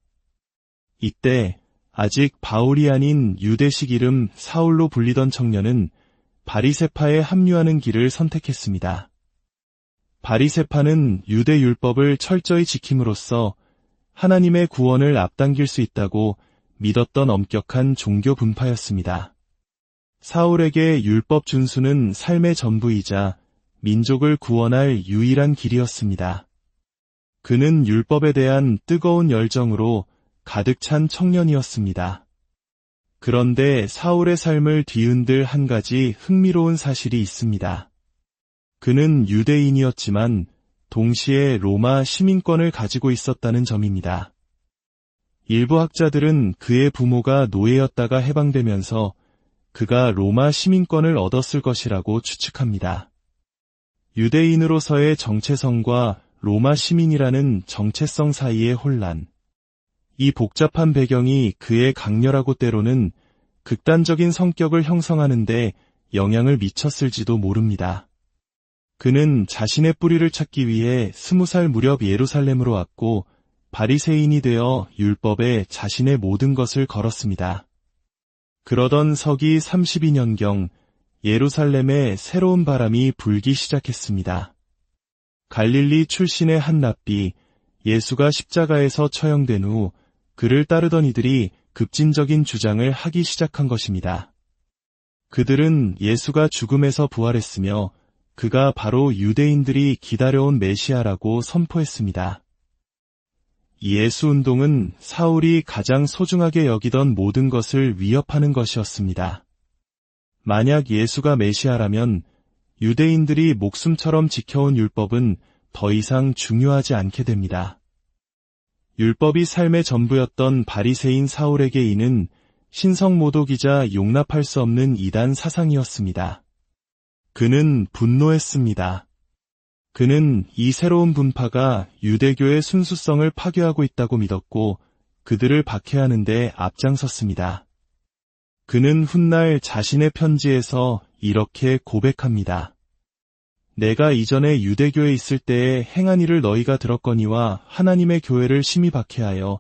이때 아직 바울이 아닌 유대식 이름 사울로 불리던 청년은 바리새파에 합류하는 길을 선택했습니다. 바리새파는 유대 율법을 철저히 지킴으로써 하나님의 구원을 앞당길 수 있다고 믿었던 엄격한 종교 분파였습니다. 사울에게 율법 준수는 삶의 전부이자 민족을 구원할 유일한 길이었습니다. 그는 율법에 대한 뜨거운 열정으로 가득 찬 청년이었습니다. 그런데 사울의 삶을 뒤흔들 한 가지 흥미로운 사실이 있습니다. 그는 유대인이었지만 동시에 로마 시민권을 가지고 있었다는 점입니다. 일부 학자들은 그의 부모가 노예였다가 해방되면서 그가 로마 시민권을 얻었을 것이라고 추측합니다. 유대인으로서의 정체성과 로마 시민이라는 정체성 사이의 혼란. 이 복잡한 배경이 그의 강렬하고 때로는 극단적인 성격을 형성하는 데 영향을 미쳤을지도 모릅니다. 그는 자신의 뿌리를 찾기 위해 20살 무렵 예루살렘으로 왔고 바리새인이 되어 율법에 자신의 모든 것을 걸었습니다. 그러던 서기 32년경 예루살렘에 새로운 바람이 불기 시작했습니다. 갈릴리 출신의 한 랍비, 예수가 십자가에서 처형된 후 그를 따르던 이들이 급진적인 주장을 하기 시작한 것입니다. 그들은 예수가 죽음에서 부활했으며 그가 바로 유대인들이 기다려온 메시아라고 선포했습니다. 예수운동은 사울이 가장 소중하게 여기던 모든 것을 위협하는 것이었습니다. 만약 예수가 메시아라면 유대인들이 목숨처럼 지켜온 율법은 더 이상 중요하지 않게 됩니다. 율법이 삶의 전부였던 바리새인 사울에게 이는 신성모독이자 용납할 수 없는 이단 사상이었습니다. 그는 분노했습니다. 그는 이 새로운 분파가 유대교의 순수성을 파괴하고 있다고 믿었고 그들을 박해하는 데 앞장섰습니다. 그는 훗날 자신의 편지에서 이렇게 고백합니다. 내가 이전에 유대교에 있을 때에 행한 일을 너희가 들었거니와 하나님의 교회를 심히 박해하여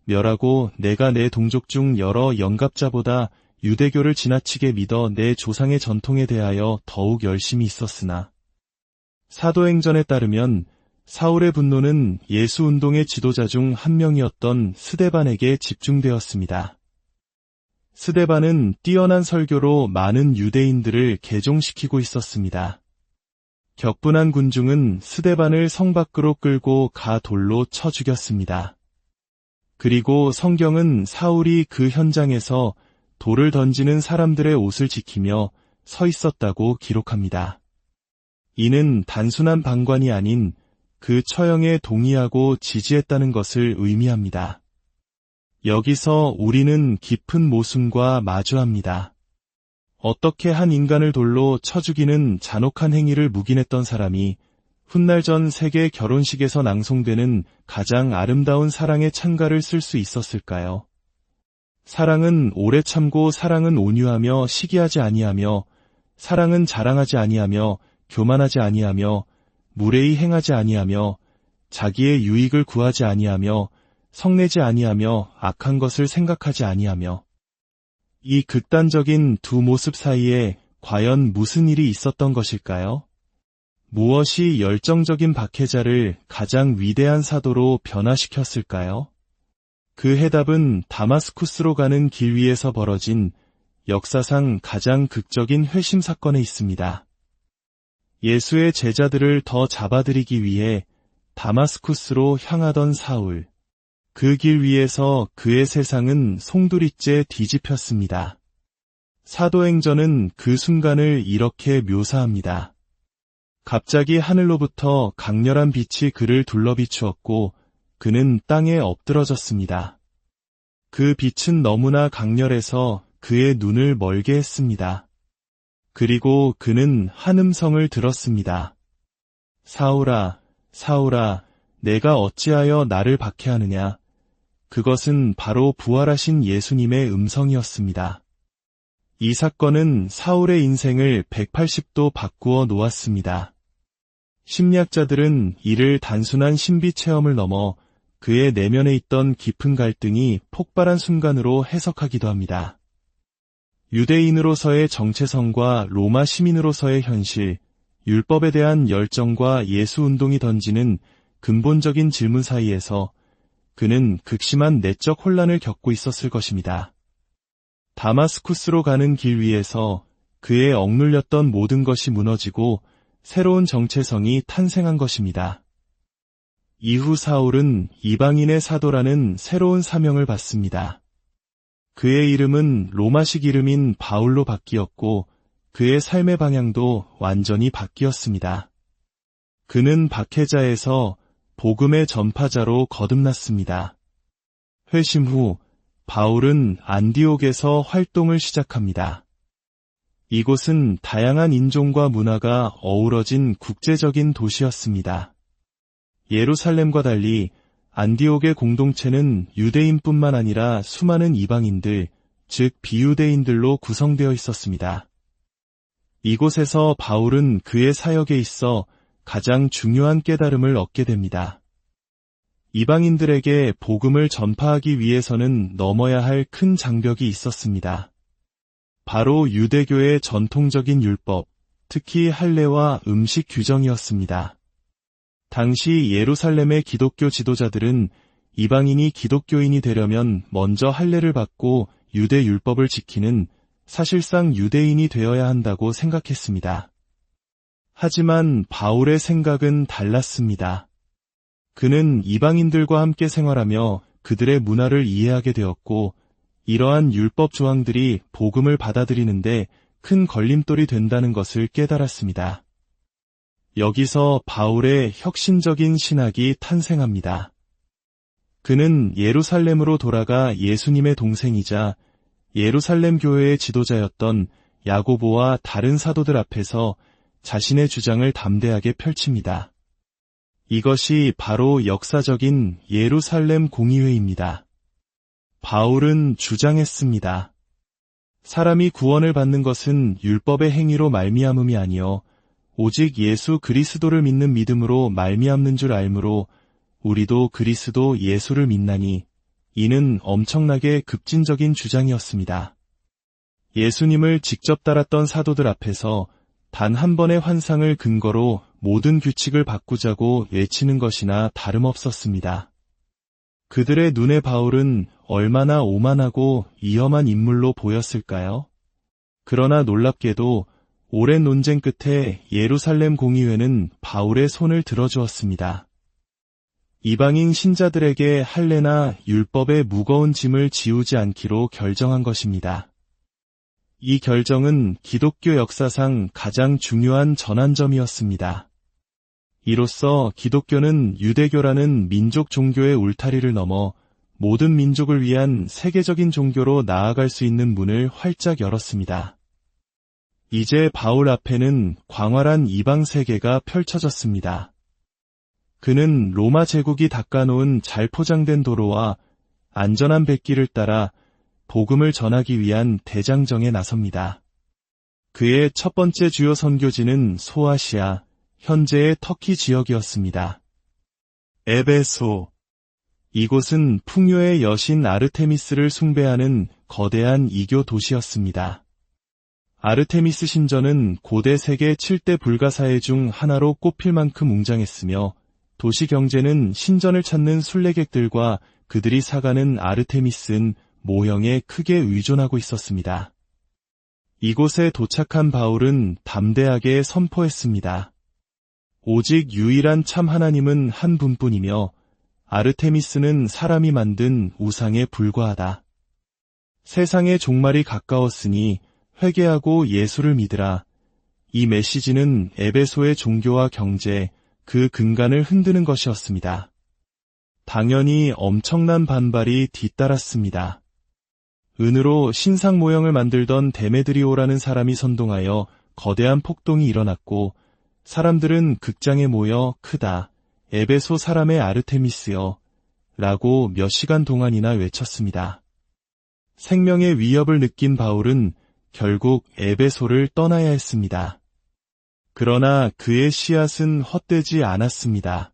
멸하고 내가 내 동족 중 여러 영갑자보다 유대교를 지나치게 믿어 내 조상의 전통에 대하여 더욱 열심히 있었으나 사도행전에 따르면 사울의 분노는 예수운동의 지도자 중 한 명이었던 스데반에게 집중되었습니다. 스데반은 뛰어난 설교로 많은 유대인들을 개종시키고 있었습니다. 격분한 군중은 스데반을 성 밖으로 끌고 가 돌로 쳐 죽였습니다. 그리고 성경은 사울이 그 현장에서 돌을 던지는 사람들의 옷을 지키며 서 있었다고 기록합니다. 이는 단순한 방관이 아닌 그 처형에 동의하고 지지했다는 것을 의미합니다. 여기서 우리는 깊은 모순과 마주합니다. 어떻게 한 인간을 돌로 쳐 죽이는 잔혹한 행위를 묵인했던 사람이 훗날 전 세계 결혼식에서 낭송되는 가장 아름다운 사랑의 찬가를 쓸 수 있었을까요? 사랑은 오래 참고 사랑은 온유하며 시기하지 아니하며 사랑은 자랑하지 아니하며 교만하지 아니하며 무례히 행하지 아니하며 자기의 유익을 구하지 아니하며 성내지 아니하며 악한 것을 생각하지 아니하며 이 극단적인 두 모습 사이에 과연 무슨 일이 있었던 것일까요? 무엇이 열정적인 박해자를 가장 위대한 사도로 변화시켰을까요? 그 해답은 다마스쿠스로 가는 길 위에서 벌어진 역사상 가장 극적인 회심 사건에 있습니다. 예수의 제자들을 더 잡아들이기 위해 다마스쿠스로 향하던 사울. 그 길 위에서 그의 세상은 송두리째 뒤집혔습니다. 사도행전은 그 순간을 이렇게 묘사합니다. 갑자기 하늘로부터 강렬한 빛이 그를 둘러비추었고 그는 땅에 엎드러졌습니다. 그 빛은 너무나 강렬해서 그의 눈을 멀게 했습니다. 그리고 그는 한 음성을 들었습니다. 사울아, 사울아, 내가 어찌하여 나를 박해하느냐? 그것은 바로 부활하신 예수님의 음성이었습니다. 이 사건은 사울의 인생을 180도 바꾸어 놓았습니다. 심리학자들은 이를 단순한 신비 체험을 넘어 그의 내면에 있던 깊은 갈등이 폭발한 순간으로 해석하기도 합니다. 유대인으로서의 정체성과 로마 시민으로서의 현실, 율법에 대한 열정과 예수 운동이 던지는 근본적인 질문 사이에서 그는 극심한 내적 혼란을 겪고 있었을 것입니다. 다마스쿠스로 가는 길 위에서 그의 억눌렸던 모든 것이 무너지고 새로운 정체성이 탄생한 것입니다. 이후 사울은 이방인의 사도라는 새로운 사명을 받습니다. 그의 이름은 로마식 이름인 바울로 바뀌었고 그의 삶의 방향도 완전히 바뀌었습니다. 그는 박해자에서 복음의 전파자로 거듭났습니다. 회심 후 바울은 안디옥에서 활동을 시작합니다. 이곳은 다양한 인종과 문화가 어우러진 국제적인 도시였습니다. 예루살렘과 달리 안디옥의 공동체는 유대인뿐만 아니라 수많은 이방인들, 즉 비유대인들로 구성되어 있었습니다. 이곳에서 바울은 그의 사역에 있어 가장 중요한 깨달음을 얻게 됩니다. 이방인들에게 복음을 전파하기 위해서는 넘어야 할 큰 장벽이 있었습니다. 바로 유대교의 전통적인 율법, 특히 할례와 음식 규정이었습니다. 당시 예루살렘의 기독교 지도자들은 이방인이 기독교인이 되려면 먼저 할례를 받고 유대 율법을 지키는 사실상 유대인이 되어야 한다고 생각했습니다. 하지만 바울의 생각은 달랐습니다. 그는 이방인들과 함께 생활하며 그들의 문화를 이해하게 되었고 이러한 율법 조항들이 복음을 받아들이는데 큰 걸림돌이 된다는 것을 깨달았습니다. 여기서 바울의 혁신적인 신학이 탄생합니다. 그는 예루살렘으로 돌아가 예수님의 동생이자 예루살렘 교회의 지도자였던 야고보와 다른 사도들 앞에서 자신의 주장을 담대하게 펼칩니다. 이것이 바로 역사적인 예루살렘 공의회입니다. 바울은 주장했습니다. 사람이 구원을 받는 것은 율법의 행위로 말미암음이 아니요 오직 예수 그리스도를 믿는 믿음으로 말미암는 줄 알므로 우리도 그리스도 예수를 믿나니 이는 엄청나게 급진적인 주장이었습니다. 예수님을 직접 따랐던 사도들 앞에서 단 한 번의 환상을 근거로 모든 규칙을 바꾸자고 외치는 것이나 다름없었습니다. 그들의 눈에 바울은 얼마나 오만하고 위험한 인물로 보였을까요? 그러나 놀랍게도 오랜 논쟁 끝에 예루살렘 공의회는 바울의 손을 들어주었습니다. 이방인 신자들에게 할례나 율법의 무거운 짐을 지우지 않기로 결정한 것입니다. 이 결정은 기독교 역사상 가장 중요한 전환점이었습니다. 이로써 기독교는 유대교라는 민족 종교의 울타리를 넘어 모든 민족을 위한 세계적인 종교로 나아갈 수 있는 문을 활짝 열었습니다. 이제 바울 앞에는 광활한 이방 세계가 펼쳐졌습니다. 그는 로마 제국이 닦아놓은 잘 포장된 도로와 안전한 백길을 따라 복음을 전하기 위한 대장정에 나섭니다. 그의 첫 번째 주요 선교지는 소아시아, 현재의 터키 지역이었습니다. 에베소. 이곳은 풍요의 여신 아르테미스를 숭배하는 거대한 이교 도시였습니다. 아르테미스 신전은 고대 세계 7대 불가사의 중 하나로 꼽힐 만큼 웅장했으며 도시 경제는 신전을 찾는 순례객들과 그들이 사가는 아르테미스인 모형에 크게 의존하고 있었습니다. 이곳에 도착한 바울은 담대하게 선포했습니다. 오직 유일한 참 하나님은 한 분뿐이며 아르테미스는 사람이 만든 우상에 불과하다. 세상의 종말이 가까웠으니 회개하고 예수를 믿으라. 이 메시지는 에베소의 종교와 경제, 그 근간을 흔드는 것이었습니다. 당연히 엄청난 반발이 뒤따랐습니다. 은으로 신상 모형을 만들던 데메드리오라는 사람이 선동하여 거대한 폭동이 일어났고, 사람들은 극장에 모여 크다, 에베소 사람의 아르테미스여 라고 몇 시간 동안이나 외쳤습니다. 생명의 위협을 느낀 바울은 결국 에베소를 떠나야 했습니다. 그러나 그의 씨앗은 헛되지 않았습니다.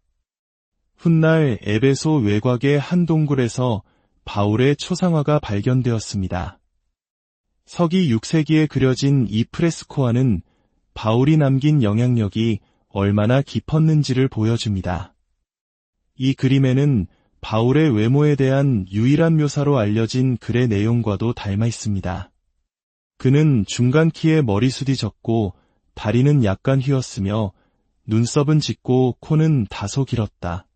훗날 에베소 외곽의 한 동굴에서 바울의 초상화가 발견되었습니다. 서기 6세기에 그려진 이 프레스코화는 바울이 남긴 영향력이 얼마나 깊었는지를 보여줍니다. 이 그림에는 바울의 외모에 대한 유일한 묘사로 알려진 글의 내용과도 닮아 있습니다. 그는 중간 키에 머리숱이 적고 다리는 약간 휘었으며 눈썹은 짙고 코는 다소 길었다.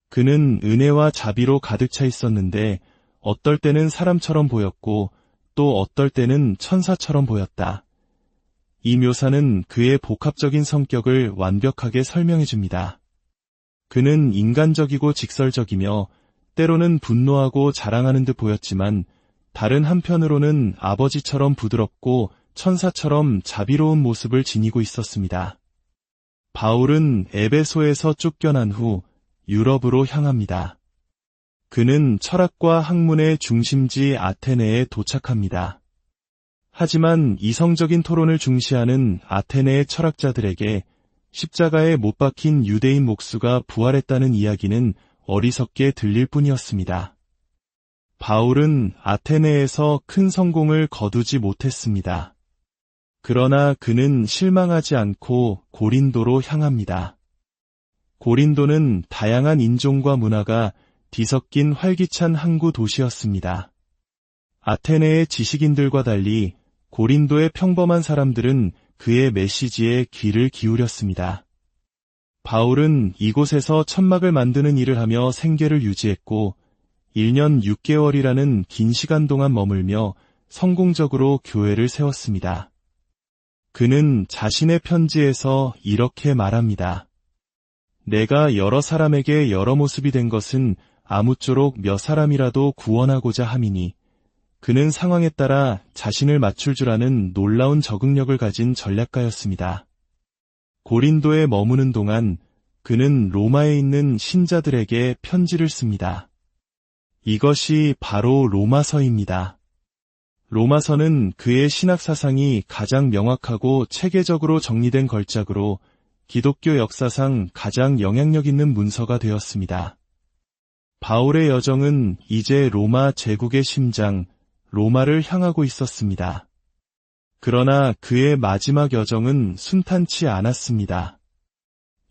그는 은혜와 자비로 가득 차 있었는데 어떨 때는 사람처럼 보였고 또 어떨 때는 천사처럼 보였다. 이 묘사는 그의 복합적인 성격을 완벽하게 설명해줍니다. 그는 인간적이고 직설적이며 때로는 분노하고 자랑하는 듯 보였지만 다른 한편으로는 아버지처럼 부드럽고 천사처럼 자비로운 모습을 지니고 있었습니다. 바울은 에베소에서 쫓겨난 후 유럽으로 향합니다. 그는 철학과 학문의 중심지 아테네에 도착합니다. 하지만 이성적인 토론을 중시하는 아테네의 철학자들에게 십자가에 못 박힌 유대인 목수가 부활했다는 이야기는 어리석게 들릴 뿐이었습니다. 바울은 아테네에서 큰 성공을 거두지 못했습니다. 그러나 그는 실망하지 않고 고린도로 향합니다. 고린도는 다양한 인종과 문화가 뒤섞인 활기찬 항구 도시였습니다. 아테네의 지식인들과 달리 고린도의 평범한 사람들은 그의 메시지에 귀를 기울였습니다. 바울은 이곳에서 천막을 만드는 일을 하며 생계를 유지했고 1년 6개월이라는 긴 시간 동안 머물며 성공적으로 교회를 세웠습니다. 그는 자신의 편지에서 이렇게 말합니다. 내가 여러 사람에게 여러 모습이 된 것은 아무쪼록 몇 사람이라도 구원하고자 함이니 그는 상황에 따라 자신을 맞출 줄 아는 놀라운 적응력을 가진 전략가였습니다. 고린도에 머무는 동안 그는 로마에 있는 신자들에게 편지를 씁니다. 이것이 바로 로마서입니다. 로마서는 그의 신학 사상이 가장 명확하고 체계적으로 정리된 걸작으로 기독교 역사상 가장 영향력 있는 문서가 되었습니다. 바울의 여정은 이제 로마 제국의 심장, 로마를 향하고 있었습니다. 그러나 그의 마지막 여정은 순탄치 않았습니다.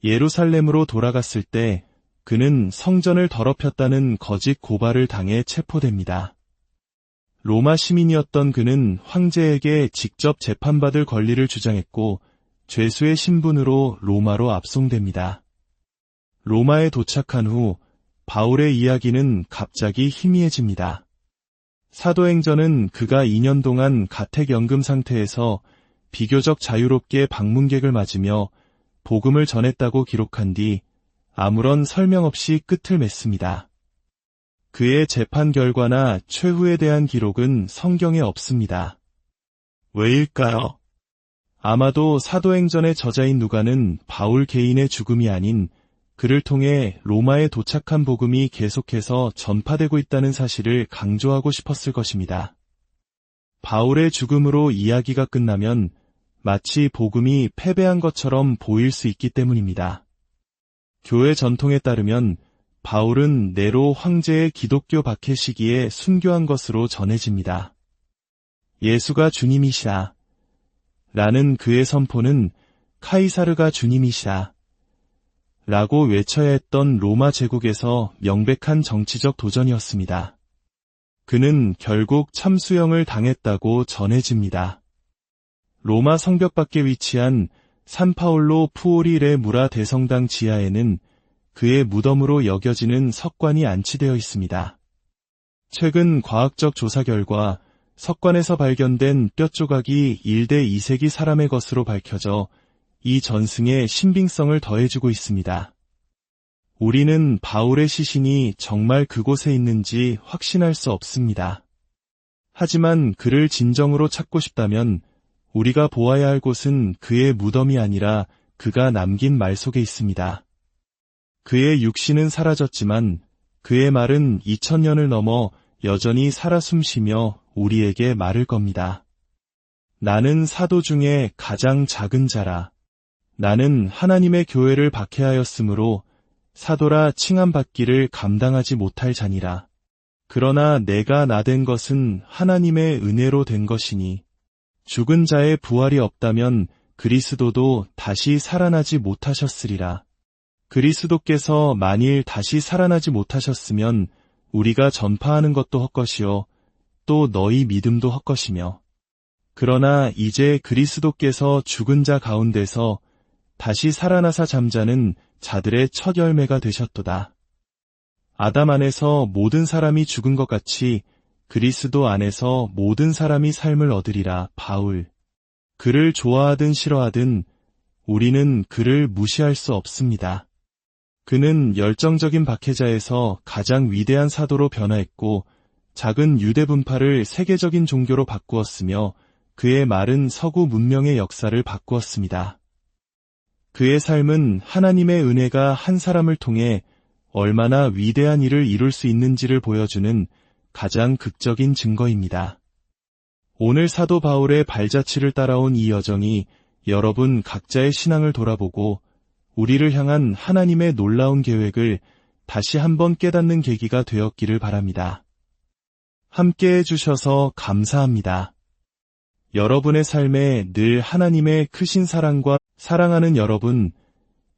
예루살렘으로 돌아갔을 때 그는 성전을 더럽혔다는 거짓 고발을 당해 체포됩니다. 로마 시민이었던 그는 황제에게 직접 재판받을 권리를 주장했고 죄수의 신분으로 로마로 압송됩니다. 로마에 도착한 후 바울의 이야기는 갑자기 희미해집니다. 사도행전은 그가 2년 동안 가택연금 상태에서 비교적 자유롭게 방문객을 맞으며 복음을 전했다고 기록한 뒤 아무런 설명 없이 끝을 맺습니다. 그의 재판 결과나 최후에 대한 기록은 성경에 없습니다. 왜일까요? 아마도 사도행전의 저자인 누가는 바울 개인의 죽음이 아닌 그를 통해 로마에 도착한 복음이 계속해서 전파되고 있다는 사실을 강조하고 싶었을 것입니다. 바울의 죽음으로 이야기가 끝나면 마치 복음이 패배한 것처럼 보일 수 있기 때문입니다. 교회 전통에 따르면 바울은 네로 황제의 기독교 박해 시기에 순교한 것으로 전해집니다. 예수가 주님이시라 라는 그의 선포는 카이사르가 주님이시라 라고 외쳐야 했던 로마 제국에서 명백한 정치적 도전이었습니다. 그는 결국 참수형을 당했다고 전해집니다. 로마 성벽 밖에 위치한 산파올로 푸오리 레 무라 대성당 지하에는 그의 무덤으로 여겨지는 석관이 안치되어 있습니다. 최근 과학적 조사 결과 석관에서 발견된 뼈 조각이 1대 2세기 사람의 것으로 밝혀져 이 전승에 신빙성을 더해주고 있습니다. 우리는 바울의 시신이 정말 그곳에 있는지 확신할 수 없습니다. 하지만 그를 진정으로 찾고 싶다면 우리가 보아야 할 곳은 그의 무덤이 아니라 그가 남긴 말 속에 있습니다. 그의 육신은 사라졌지만 그의 말은 2000년을 넘어 여전히 살아 숨쉬며 우리에게 말을 겁니다. 나는 사도 중에 가장 작은 자라. 나는 하나님의 교회를 박해하였으므로 사도라 칭함받기를 감당하지 못할 자니라. 그러나 내가 나된 것은 하나님의 은혜로 된 것이니 죽은 자의 부활이 없다면 그리스도도 다시 살아나지 못하셨으리라. 그리스도께서 만일 다시 살아나지 못하셨으면 우리가 전파하는 것도 헛것이요 또 너희 믿음도 헛것이며 그러나 이제 그리스도께서 죽은 자 가운데서 다시 살아나사 잠자는 자들의 첫 열매가 되셨도다. 아담 안에서 모든 사람이 죽은 것 같이 그리스도 안에서 모든 사람이 삶을 얻으리라. 바울. 그를 좋아하든 싫어하든 우리는 그를 무시할 수 없습니다. 그는 열정적인 박해자에서 가장 위대한 사도로 변화했고 작은 유대 분파를 세계적인 종교로 바꾸었으며 그의 말은 서구 문명의 역사를 바꾸었습니다. 그의 삶은 하나님의 은혜가 한 사람을 통해 얼마나 위대한 일을 이룰 수 있는지를 보여주는 가장 극적인 증거입니다. 오늘 사도 바울의 발자취를 따라온 이 여정이 여러분 각자의 신앙을 돌아보고 우리를 향한 하나님의 놀라운 계획을 다시 한번 깨닫는 계기가 되었기를 바랍니다. 함께 해주셔서 감사합니다. 여러분의 삶에 늘 하나님의 크신 사랑과 사랑하는 여러분,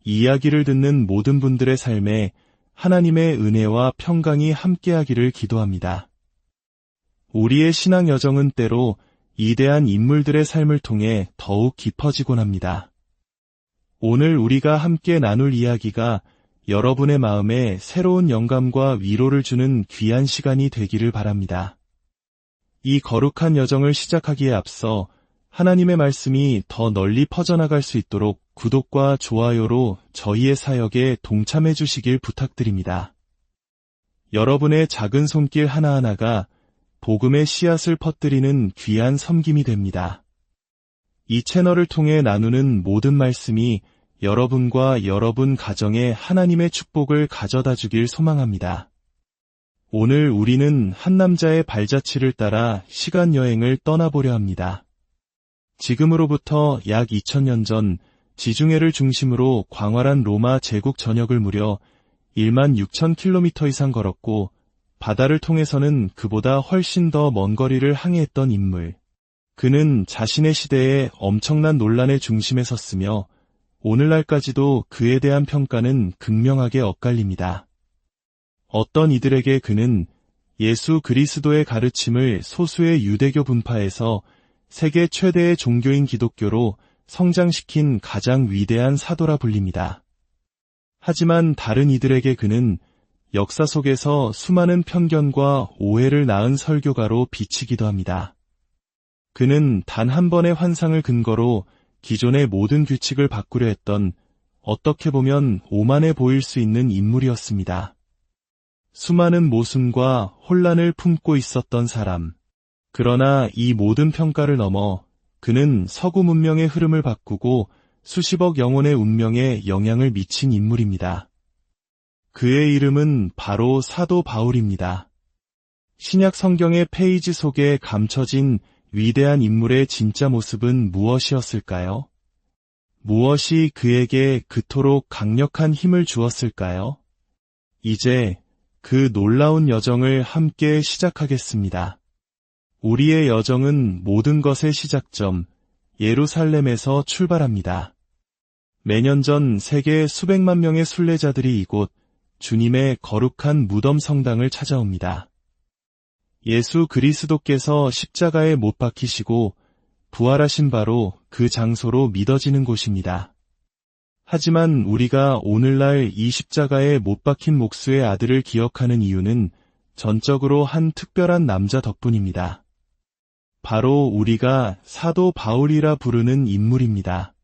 이 이야기를 듣는 모든 분들의 삶에 하나님의 은혜와 평강이 함께하기를 기도합니다. 우리의 신앙 여정은 때로 위대한 인물들의 삶을 통해 더욱 깊어지곤 합니다. 오늘 우리가 함께 나눌 이야기가 여러분의 마음에 새로운 영감과 위로를 주는 귀한 시간이 되기를 바랍니다. 이 거룩한 여정을 시작하기에 앞서 하나님의 말씀이 더 널리 퍼져나갈 수 있도록 구독과 좋아요로 저희의 사역에 동참해 주시길 부탁드립니다. 여러분의 작은 손길 하나하나가 복음의 씨앗을 퍼뜨리는 귀한 섬김이 됩니다. 이 채널을 통해 나누는 모든 말씀이 여러분과 여러분 가정에 하나님의 축복을 가져다 주길 소망합니다. 오늘 우리는 한 남자의 발자취를 따라 시간 여행을 떠나보려 합니다. 지금으로부터 약 2000년 전 지중해를 중심으로 광활한 로마 제국 전역을 무려 16,000km 이상 걸었고 바다를 통해서는 그보다 훨씬 더 먼 거리를 항해했던 인물. 그는 자신의 시대에 엄청난 논란의 중심에 섰으며 오늘날까지도 그에 대한 평가는 극명하게 엇갈립니다. 어떤 이들에게 그는 예수 그리스도의 가르침을 소수의 유대교 분파에서 세계 최대의 종교인 기독교로 성장시킨 가장 위대한 사도라 불립니다. 하지만 다른 이들에게 그는 역사 속에서 수많은 편견과 오해를 낳은 설교가로 비치기도 합니다. 그는 단 한 번의 환상을 근거로 기존의 모든 규칙을 바꾸려 했던 어떻게 보면 오만해 보일 수 있는 인물이었습니다. 수많은 모순과 혼란을 품고 있었던 사람. 그러나 이 모든 평가를 넘어 그는 서구 문명의 흐름을 바꾸고 수십억 영혼의 운명에 영향을 미친 인물입니다. 그의 이름은 바로 사도 바울입니다. 신약 성경의 페이지 속에 감춰진 위대한 인물의 진짜 모습은 무엇이었을까요? 무엇이 그에게 그토록 강력한 힘을 주었을까요? 이제 그 놀라운 여정을 함께 시작하겠습니다. 우리의 여정은 모든 것의 시작점, 예루살렘에서 출발합니다. 매년 전 세계 수백만 명의 순례자들이 이곳 주님의 거룩한 무덤 성당을 찾아옵니다. 예수 그리스도께서 십자가에 못 박히시고 부활하신 바로 그 장소로 믿어지는 곳입니다. 하지만 우리가 오늘날 이 십자가에 못 박힌 목수의 아들을 기억하는 이유는 전적으로 한 특별한 남자 덕분입니다. 바로 우리가 사도 바울이라 부르는 인물입니다.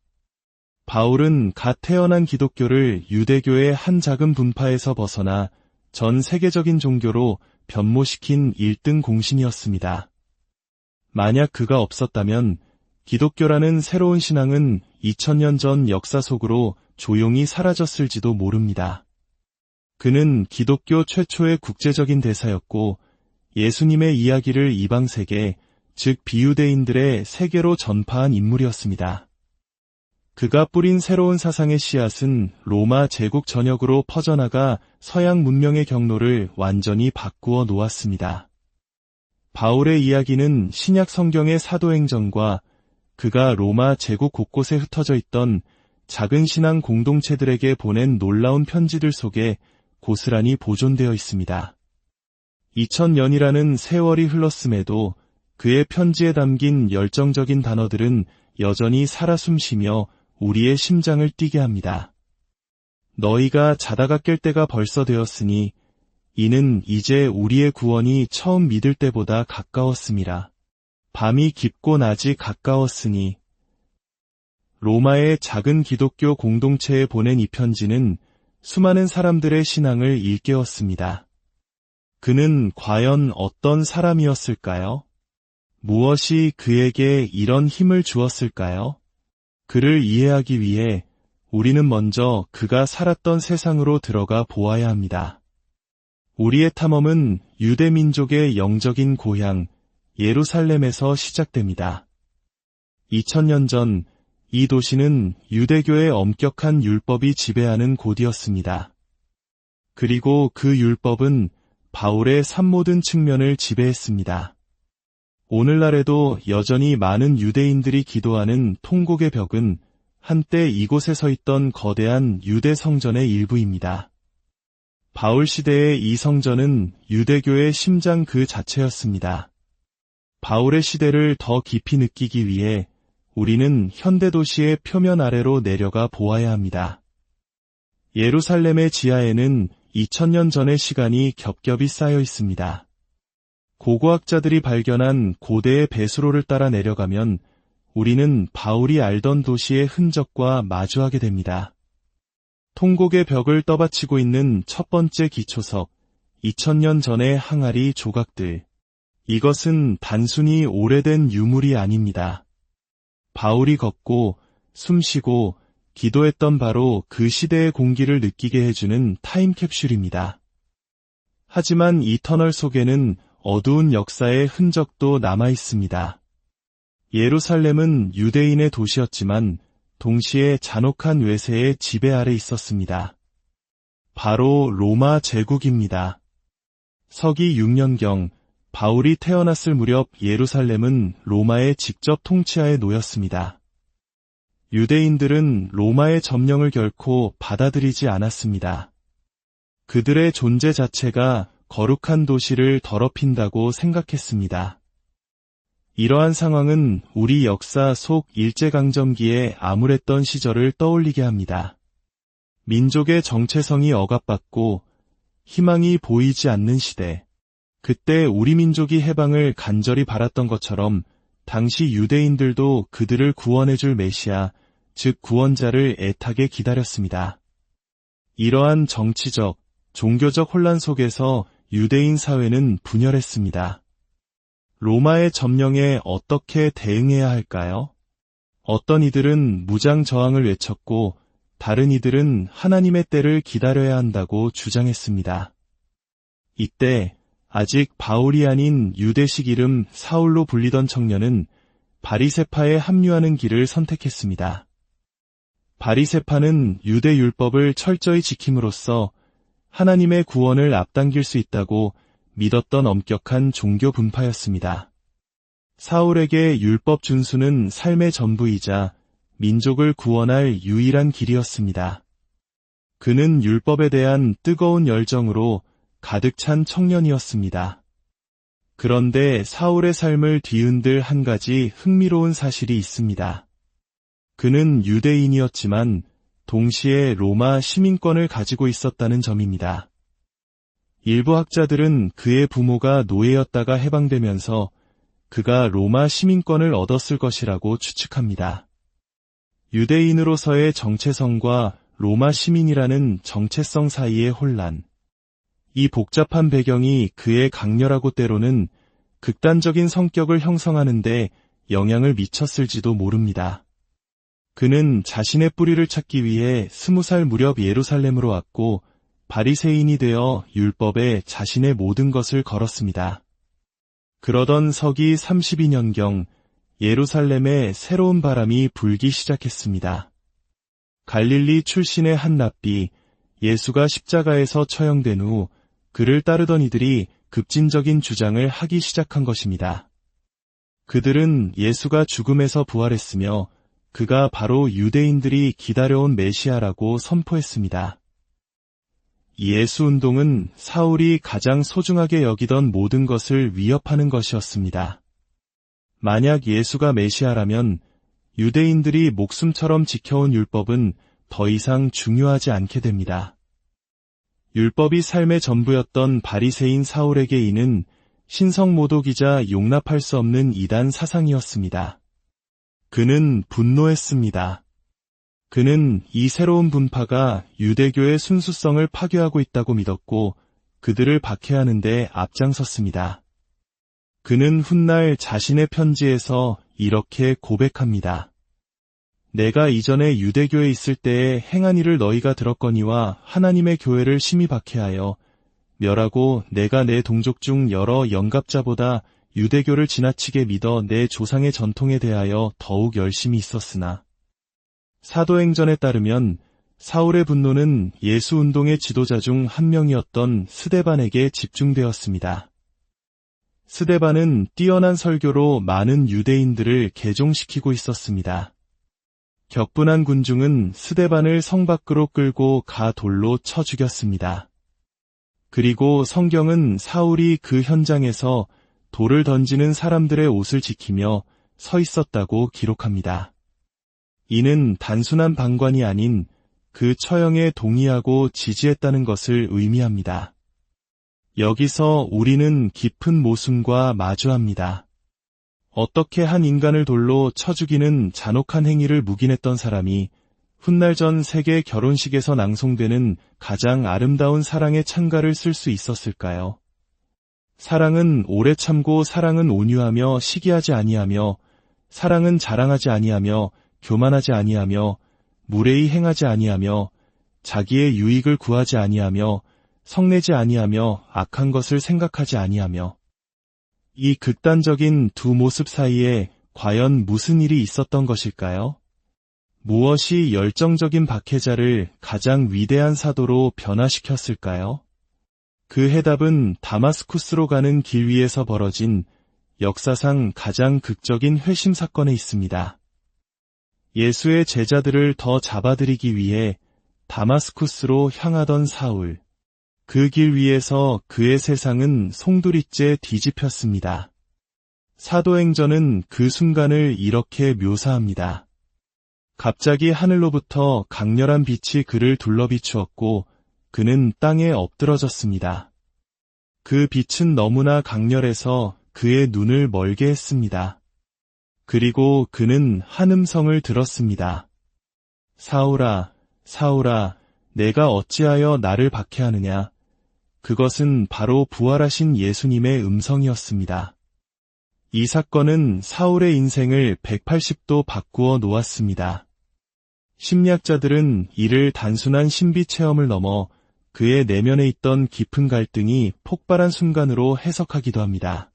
바울은 갓 태어난 기독교를 유대교의 한 작은 분파에서 벗어나 전 세계적인 종교로 변모시킨 1등 공신이었습니다. 만약 그가 없었다면 기독교라는 새로운 신앙은 2000년 전 역사 속으로 조용히 사라졌을지도 모릅니다. 그는 기독교 최초의 국제적인 대사였고 예수님의 이야기를 이방 세계, 즉 비유대인들의 세계로 전파한 인물이었습니다. 그가 뿌린 새로운 사상의 씨앗은 로마 제국 전역으로 퍼져나가 서양 문명의 경로를 완전히 바꾸어 놓았습니다. 바울의 이야기는 신약 성경의 사도행전과 그가 로마 제국 곳곳에 흩어져 있던 작은 신앙 공동체들에게 보낸 놀라운 편지들 속에 고스란히 보존되어 있습니다. 2000년이라는 세월이 흘렀음에도 그의 편지에 담긴 열정적인 단어들은 여전히 살아 숨쉬며 우리의 심장을 뛰게 합니다. 너희가 자다가 깰 때가 벌써 되었으니 이는 이제 우리의 구원이 처음 믿을 때보다 가까웠음이라. 밤이 깊고 낮이 가까웠으니. 로마의 작은 기독교 공동체에 보낸 이 편지는 수많은 사람들의 신앙을 일깨웠습니다. 그는 과연 어떤 사람이었을까요? 무엇이 그에게 이런 힘을 주었을까요? 그를 이해하기 위해 우리는 먼저 그가 살았던 세상으로 들어가 보아야 합니다. 우리의 탐험은 유대 민족의 영적인 고향 예루살렘에서 시작됩니다. 2000년 전 이 도시는 유대교의 엄격한 율법이 지배하는 곳이었습니다. 그리고 그 율법은 바울의 삶 모든 측면을 지배했습니다. 오늘날에도 여전히 많은 유대인들이 기도하는 통곡의 벽은 한때 이곳에 서 있던 거대한 유대 성전의 일부입니다. 바울 시대의 이 성전은 유대교의 심장 그 자체였습니다. 바울의 시대를 더 깊이 느끼기 위해 우리는 현대 도시의 표면 아래로 내려가 보아야 합니다. 예루살렘의 지하에는 2000년 전의 시간이 겹겹이 쌓여 있습니다. 고고학자들이 발견한 고대의 배수로를 따라 내려가면 우리는 바울이 알던 도시의 흔적과 마주하게 됩니다. 통곡의 벽을 떠받치고 있는 첫 번째 기초석, 2000년 전의 항아리 조각들. 이것은 단순히 오래된 유물이 아닙니다. 바울이 걷고 숨쉬고 기도했던 바로 그 시대의 공기를 느끼게 해주는 타임캡슐입니다. 하지만 이 터널 속에는 어두운 역사의 흔적도 남아 있습니다. 예루살렘은 유대인의 도시였지만 동시에 잔혹한 외세의 지배 아래 있었습니다. 바로 로마 제국입니다. 서기 6년경 바울이 태어났을 무렵 예루살렘은 로마의 직접 통치하에 놓였습니다. 유대인들은 로마의 점령을 결코 받아들이지 않았습니다. 그들의 존재 자체가 거룩한 도시를 더럽힌다고 생각했습니다. 이러한 상황은 우리 역사 속 일제강점기에 암울했던 시절을 떠올리게 합니다. 민족의 정체성이 억압받고 희망이 보이지 않는 시대. 그때 우리 민족이 해방을 간절히 바랐던 것처럼 당시 유대인들도 그들을 구원해줄 메시아, 즉 구원자를 애타게 기다렸습니다. 이러한 정치적, 종교적 혼란 속에서 유대인 사회는 분열했습니다. 로마의 점령에 어떻게 대응해야 할까요? 어떤 이들은 무장 저항을 외쳤고 다른 이들은 하나님의 때를 기다려야 한다고 주장했습니다. 이때 아직 바울이 아닌 유대식 이름 사울로 불리던 청년은 바리새파에 합류하는 길을 선택했습니다. 바리새파는 유대 율법을 철저히 지킴으로써 하나님의 구원을 앞당길 수 있다고 믿었던 엄격한 종교 분파였습니다. 사울에게 율법 준수는 삶의 전부이자 민족을 구원할 유일한 길이었습니다. 그는 율법에 대한 뜨거운 열정으로 가득 찬 청년이었습니다. 그런데 사울의 삶을 뒤흔들 한 가지 흥미로운 사실이 있습니다. 그는 유대인이었지만 동시에 로마 시민권을 가지고 있었다는 점입니다. 일부 학자들은 그의 부모가 노예였다가 해방되면서 그가 로마 시민권을 얻었을 것이라고 추측합니다. 유대인으로서의 정체성과 로마 시민이라는 정체성 사이의 혼란. 이 복잡한 배경이 그의 강렬하고 때로는 극단적인 성격을 형성하는 데 영향을 미쳤을지도 모릅니다. 그는 자신의 뿌리를 찾기 위해 20살 무렵 예루살렘으로 왔고 바리새인이 되어 율법에 자신의 모든 것을 걸었습니다. 그러던 서기 32년경 예루살렘에 새로운 바람이 불기 시작했습니다. 갈릴리 출신의 한 랍비, 예수가 십자가에서 처형된 후 그를 따르던 이들이 급진적인 주장을 하기 시작한 것입니다. 그들은 예수가 죽음에서 부활했으며 그가 바로 유대인들이 기다려온 메시아라고 선포했습니다. 예수 운동은 사울이 가장 소중하게 여기던 모든 것을 위협하는 것이었습니다. 만약 예수가 메시아라면 유대인들이 목숨처럼 지켜온 율법은 더 이상 중요하지 않게 됩니다. 율법이 삶의 전부였던 바리새인 사울에게 이는 신성모독이자 용납할 수 없는 이단 사상이었습니다. 그는 분노했습니다. 그는 이 새로운 분파가 유대교의 순수성을 파괴하고 있다고 믿었고 그들을 박해하는 데 앞장섰습니다. 그는 훗날 자신의 편지에서 이렇게 고백합니다. 내가 이전에 유대교에 있을 때에 행한 일을 너희가 들었거니와 하나님의 교회를 심히 박해하여 멸하고 내가 내 동족 중 여러 영갑자보다 유대교를 지나치게 믿어 내 조상의 전통에 대하여 더욱 열심히 있었으나 사도행전에 따르면 사울의 분노는 예수 운동의 지도자 중 한 명이었던 스데반에게 집중되었습니다. 스데반은 뛰어난 설교로 많은 유대인들을 개종시키고 있었습니다. 격분한 군중은 스데반을 성 밖으로 끌고 가 돌로 쳐 죽였습니다. 그리고 성경은 사울이 그 현장에서 돌을 던지는 사람들의 옷을 지키며 서 있었다고 기록합니다. 이는 단순한 방관이 아닌 그 처형에 동의하고 지지했다는 것을 의미합니다. 여기서 우리는 깊은 모순과 마주합니다. 어떻게 한 인간을 돌로 쳐 죽이는 잔혹한 행위를 묵인했던 사람이 훗날 전 세계 결혼식에서 낭송되는 가장 아름다운 사랑의 찬가를 쓸 수 있었을까요? 사랑은 오래 참고 사랑은 온유하며 시기하지 아니하며 사랑은 자랑하지 아니하며 교만하지 아니하며 무례히 행하지 아니하며 자기의 유익을 구하지 아니하며 성내지 아니하며 악한 것을 생각하지 아니하며 이 극단적인 두 모습 사이에 과연 무슨 일이 있었던 것일까요? 무엇이 열정적인 박해자를 가장 위대한 사도로 변화시켰을까요? 그 해답은 다마스쿠스로 가는 길 위에서 벌어진 역사상 가장 극적인 회심 사건에 있습니다. 예수의 제자들을 더 잡아들이기 위해 다마스쿠스로 향하던 사울. 그 길 위에서 그의 세상은 송두리째 뒤집혔습니다. 사도행전은 그 순간을 이렇게 묘사합니다. 갑자기 하늘로부터 강렬한 빛이 그를 둘러비추었고 그는 땅에 엎드러졌습니다. 그 빛은 너무나 강렬해서 그의 눈을 멀게 했습니다. 그리고 그는 한 음성을 들었습니다. 사울아, 사울아, 내가 어찌하여 나를 박해하느냐? 그것은 바로 부활하신 예수님의 음성이었습니다. 이 사건은 사울의 인생을 180도 바꾸어 놓았습니다. 심리학자들은 이를 단순한 신비 체험을 넘어 그의 내면에 있던 깊은 갈등이 폭발한 순간으로 해석하기도 합니다.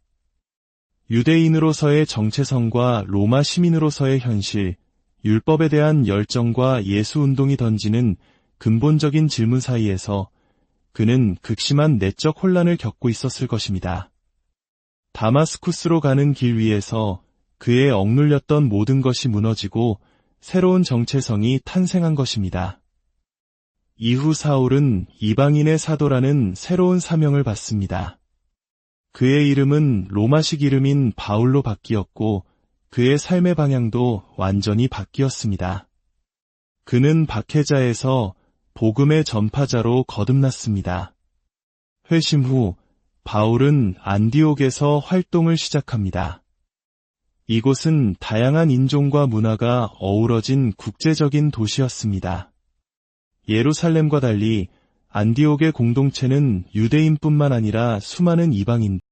유대인으로서의 정체성과 로마 시민으로서의 현실, 율법에 대한 열정과 예수 운동이 던지는 근본적인 질문 사이에서 그는 극심한 내적 혼란을 겪고 있었을 것입니다. 다마스쿠스로 가는 길 위에서 그의 억눌렸던 모든 것이 무너지고 새로운 정체성이 탄생한 것입니다. 이후 사울은 이방인의 사도라는 새로운 사명을 받습니다. 그의 이름은 로마식 이름인 바울로 바뀌었고 그의 삶의 방향도 완전히 바뀌었습니다. 그는 박해자에서 복음의 전파자로 거듭났습니다. 회심 후 바울은 안디옥에서 활동을 시작합니다. 이곳은 다양한 인종과 문화가 어우러진 국제적인 도시였습니다. 예루살렘과 달리 안디옥의 공동체는 유대인뿐만 아니라 수많은 이방인,